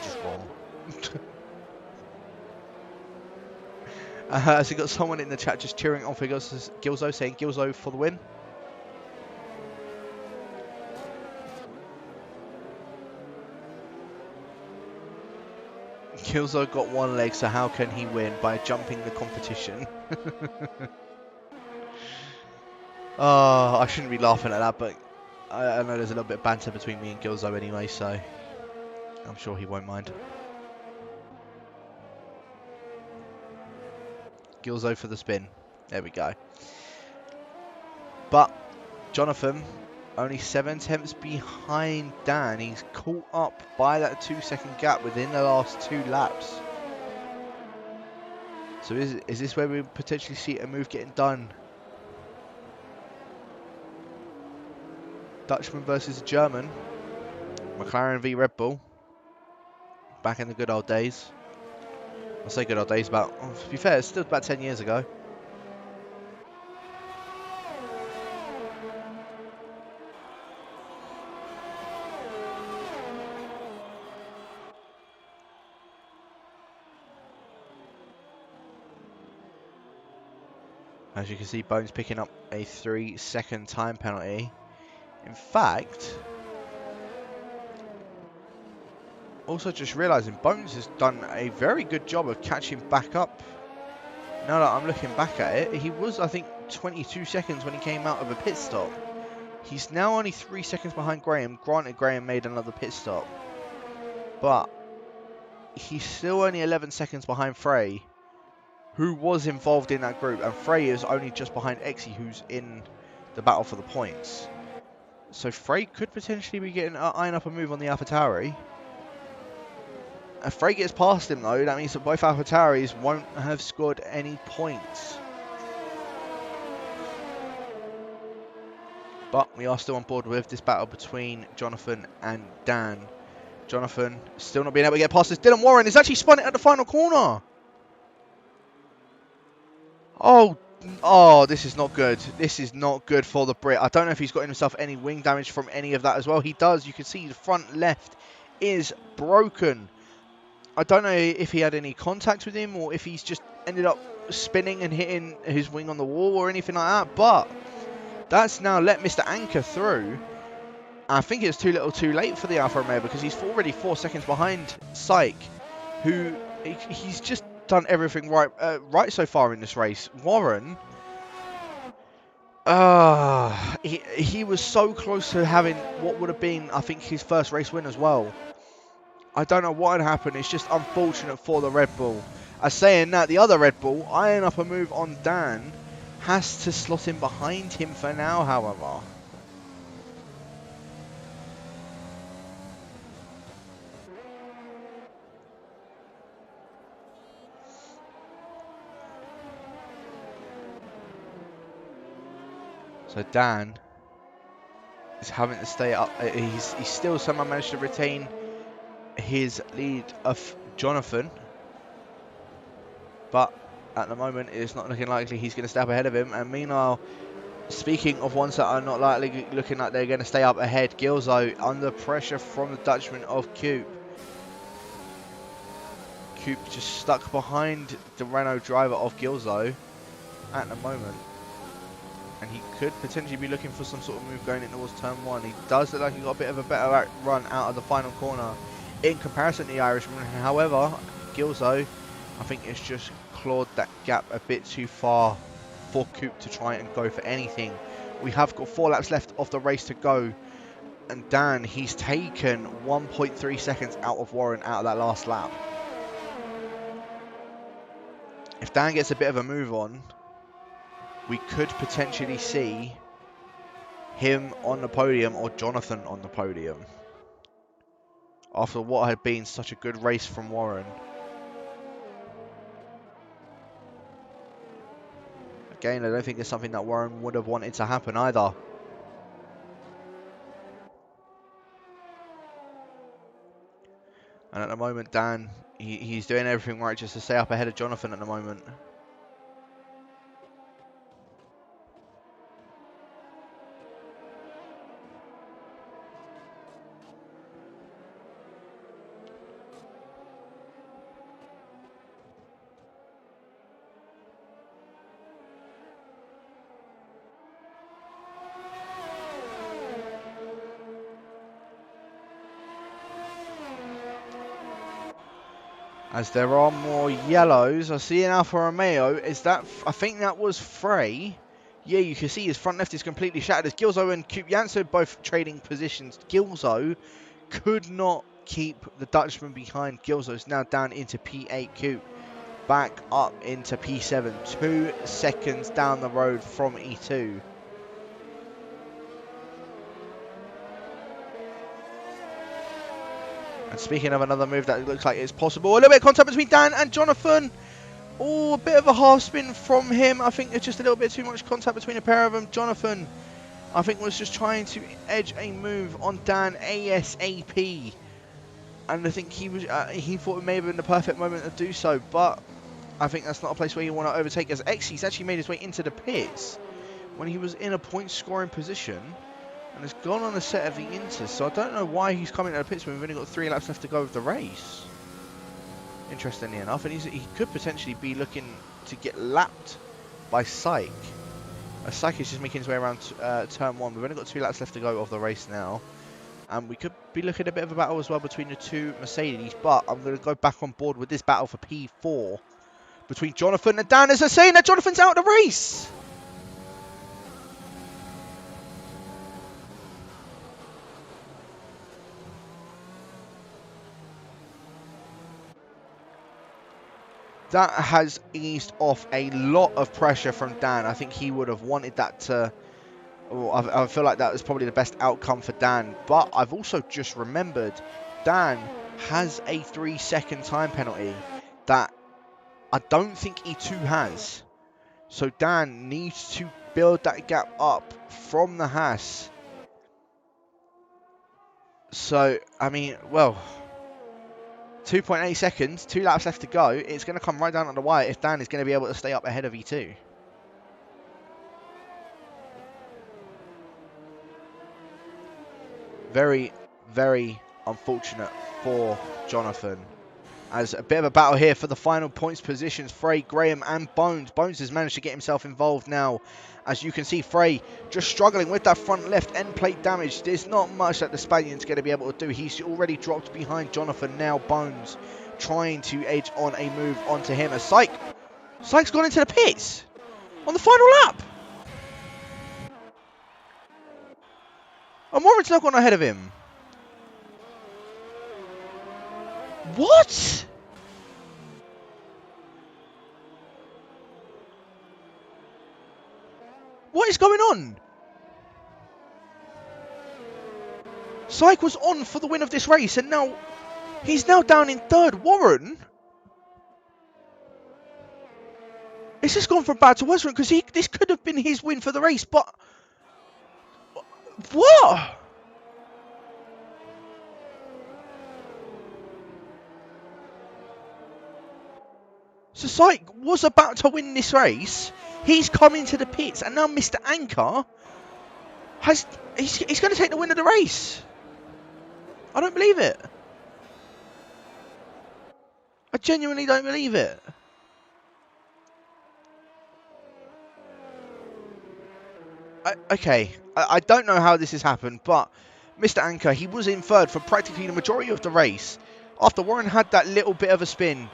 Just wrong. So you got someone in the chat just cheering on for Gilzo, saying Gilzo for the win. Gilzo got one leg, so how can he win? By jumping the competition. Oh, I shouldn't be laughing at that, but I know there's a little bit of banter between me and Gilzo anyway, so I'm sure he won't mind. Gilzo for the spin. There we go. But Jonathan, only 7 tenths behind Dan. He's caught up by that 2-second gap within the last 2 laps. So is this where we potentially see a move getting done? Dutchman versus German. McLaren v Red Bull. Back in the good old days. I say good old days, to be fair, it's still about 10 years ago. As you can see, Bones picking up a 3-second time penalty. In fact, also just realising Bones has done a very good job of catching back up. Now that I'm looking back at it, he was, I think, 22 seconds when he came out of a pit stop. He's now only 3 seconds behind Graham. Granted, Graham made another pit stop, but he's still only 11 seconds behind Frey, who was involved in that group, and Frey is only just behind Exy, who's in the battle for the points. So Frey could potentially be getting eyeing up a move on the AlphaTauri. If Frey gets past him though, that means that both AlphaTauris won't have scored any points. But we are still on board with this battle between Jonathan and Dan. Jonathan still not being able to get past this. Dylan Warren has actually spun it at the final corner. Oh, this is not good. This is not good for the Brit. I don't know if he's got himself any wing damage from any of that as well. He does. You can see the front left is broken. I don't know if he had any contact with him or if he's just ended up spinning and hitting his wing on the wall or anything like that. But that's now let Mr. Anchor through. I think it's too little too late for the Alfa Romeo because he's already 4 seconds behind Syke, who he's just done everything right so far in this race. Warren, he was so close to having what would have been, I think, his first race win as well. I don't know what had happened. It's just unfortunate for the Red Bull. As saying that, the other Red Bull, eyeing up a move on Dan, has to slot in behind him for now, however. So Dan is having to stay up. He's still somehow managed to retain his lead of Jonathan, but at the moment it's not looking likely he's going to stay up ahead of him. And meanwhile, speaking of ones that are not likely looking like they're going to stay up ahead, Gilzo under pressure from the Dutchman of Coop. Coop just stuck behind the Renault driver of Gilzo at the moment. And he could potentially be looking for some sort of move going in towards turn 1. He does look like he got a bit of a better run out of the final corner in comparison to the Irishman. However, Gilzo, I think it's just clawed that gap a bit too far for Coop to try and go for anything. We have got 4 laps left of the race to go. And Dan, he's taken 1.3 seconds out of Warren out of that last lap. If Dan gets a bit of a move on, we could potentially see him on the podium or Jonathan on the podium after what had been such a good race from Warren. again, I don't think it's something that Warren would have wanted to happen either. And at the moment, Dan, he's doing everything right just to stay up ahead of Jonathan at the moment. As there are more yellows, I see in Alfa Romeo, I think that was Frey. Yeah, you can see his front left is completely shattered. As Gilzo and Kup Janssen both trading positions. Gilzo could not keep the Dutchman behind. Gilzo's now down into P8. Kup back up into P7. 2 seconds down the road from E2. And speaking of another move that looks like it's possible, a little bit of contact between Dan and Jonathan. Oh, a bit of a half spin from him. I think it's just a little bit too much contact between the pair of them. Jonathan, I think, was just trying to edge a move on Dan ASAP. And I think he thought it may have been the perfect moment to do so. But I think that's not a place where you want to overtake, as Exy's actually made his way into the pits when he was in a point scoring position. And has gone on a set of the Inters, so I don't know why he's coming out of the pits when we've only got 3 laps left to go of the race. Interestingly enough, and he could potentially be looking to get lapped by Syke. Syke is just making his way around turn 1. We've only got 2 laps left to go of the race now. And we could be looking at a bit of a battle as well between the 2 Mercedes, but I'm going to go back on board with this battle for P4 between Jonathan and Dan, as they're saying that Jonathan's out of the race. That has eased off a lot of pressure from Dan. I think he would have wanted that to... I feel like that was probably the best outcome for Dan. But I've also just remembered Dan has a 3-second time penalty that I don't think E2 has. So Dan needs to build that gap up from the Haas. So, I mean, well... 2.8 seconds, 2 laps left to go. It's going to come right down on the wire if Dan is going to be able to stay up ahead of E2. Very, very unfortunate for Jonathan. As a bit of a battle here for the final points positions, Frey, Graham and Bones. Bones has managed to get himself involved now. As you can see, Frey just struggling with that front left end plate damage. There's not much that the Spaniard's going to be able to do. He's already dropped behind Jonathan. Now Bones trying to edge on a move onto him. As Syke's gone into the pits on the final lap. And Warren's now gone ahead of him. What? What is going on? Syke was on for the win of this race, and now he's now down in 3rd. Warren? It's just gone from bad to worse because this could have been his win for the race, but what? So Syke was about to win this race. He's come into the pits, and now Mr. Anchor he's going to take the win of the race. I don't believe it. I genuinely don't believe it. I don't know how this has happened, but Mr. Anchor, he was in 3rd for practically the majority of the race. After Warren had that little bit of a spin,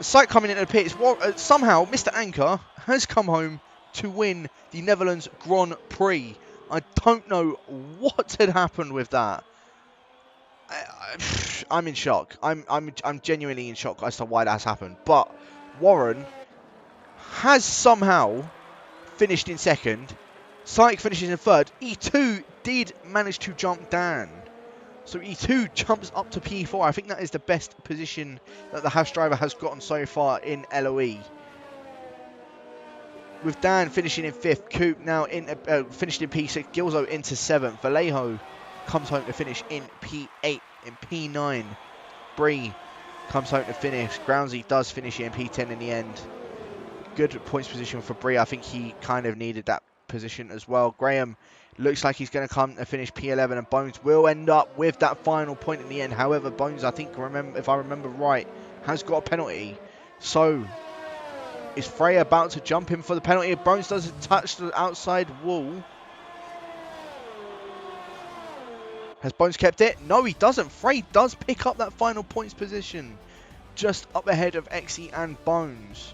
Syke coming into the pits, somehow Mr. Anchor has come home to win the Netherlands Grand Prix. I don't know what had happened with that. I'm in shock. I'm genuinely in shock as to why that's happened. But Warren has somehow finished in 2nd. Syke finishes in 3rd. E2 did manage to jump down. So E2 jumps up to P4. I think that is the best position that the Haas driver has gotten so far in LOE. with Dan finishing in 5th, Coop now in finished in P6, Gilzo into 7th, Vallejo comes home to finish in P8, in P9, Bree comes home to finish, Groundsy does finish in P10 in the end. Good points position for Bree. I think he kind of needed that position as well. Graham looks like he's going to come and finish P11, and Bones will end up with that final point in the end. However, Bones, I think, if I remember right, has got a penalty. So, is Frey about to jump in for the penalty? If Bones doesn't touch the outside wall. Has Bones kept it? No, he doesn't. Frey does pick up that final points position. Just up ahead of Exy and Bones.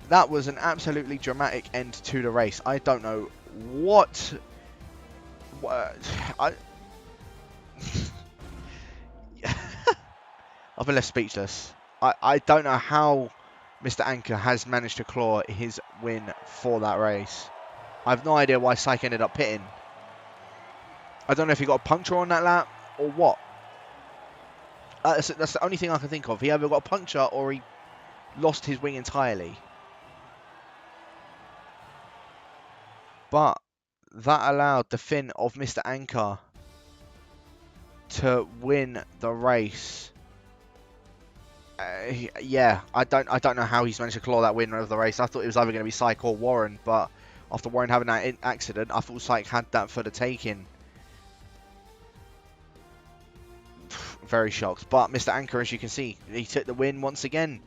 That was an absolutely dramatic end to the race. I don't know what I've been left speechless. I don't know how Mr. Anchor has managed to claw his win for that race. I have no idea why Syke ended up pitting. I don't know if he got a puncture on that lap or what. That's the only thing I can think of. He either got a puncture or he lost his wing entirely. But that allowed the Finn of Mr. Anchor to win the race. Yeah, I don't know how he's managed to claw that win of the race. I thought it was either going to be Syke or Warren, but after Warren having that accident, I thought Syke had that for the taking. Very shocked. But Mr. Anchor, as you can see, he took the win once again.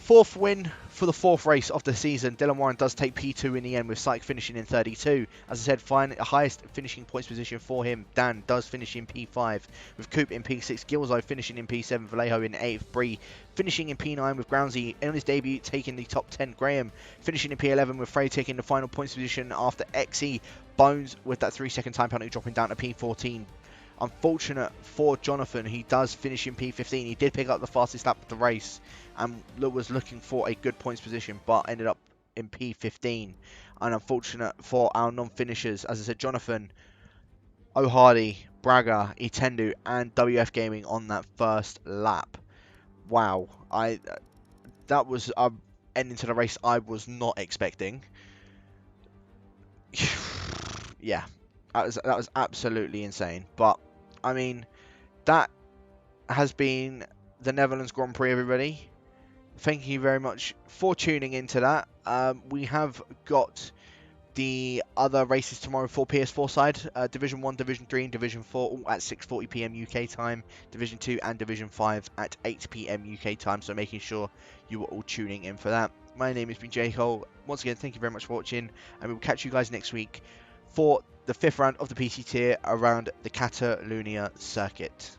4th win for the 4th race of the season. Dylan Warren does take P2 in the end, with Syke finishing in 32. As I said, highest finishing points position for him. Dan does finish in P5, with Coop in P6, Gilzo finishing in P7, Vallejo in 8th, Bree finishing in P9, with Groundsy on his debut taking the top 10, Graham finishing in P11, with Frey taking the final points position after Exy, Bones with that 3-second time penalty dropping down to P14. Unfortunate for Jonathan, he does finish in P15. He did pick up the fastest lap of the race and was looking for a good points position, but ended up in P15. And unfortunate for our non-finishers, as I said, Jonathan, O'Hardy, Braga, Itendu, and WF Gaming on that first lap. Wow, that was an ending to the race I was not expecting. Yeah, that was absolutely insane. But I mean, that has been the Netherlands Grand Prix, everybody. Thank you very much for tuning into that. We have got the other races tomorrow for PS4 side. Division 1, Division 3 and Division 4 all at 6:40 PM UK time. Division 2 and Division 5 at 8 PM UK time. So making sure you are all tuning in for that. My name has been Jay Cole. Once again, thank you very much for watching. And we will catch you guys next week for the 5th round of the PC tier around the Catalunya circuit.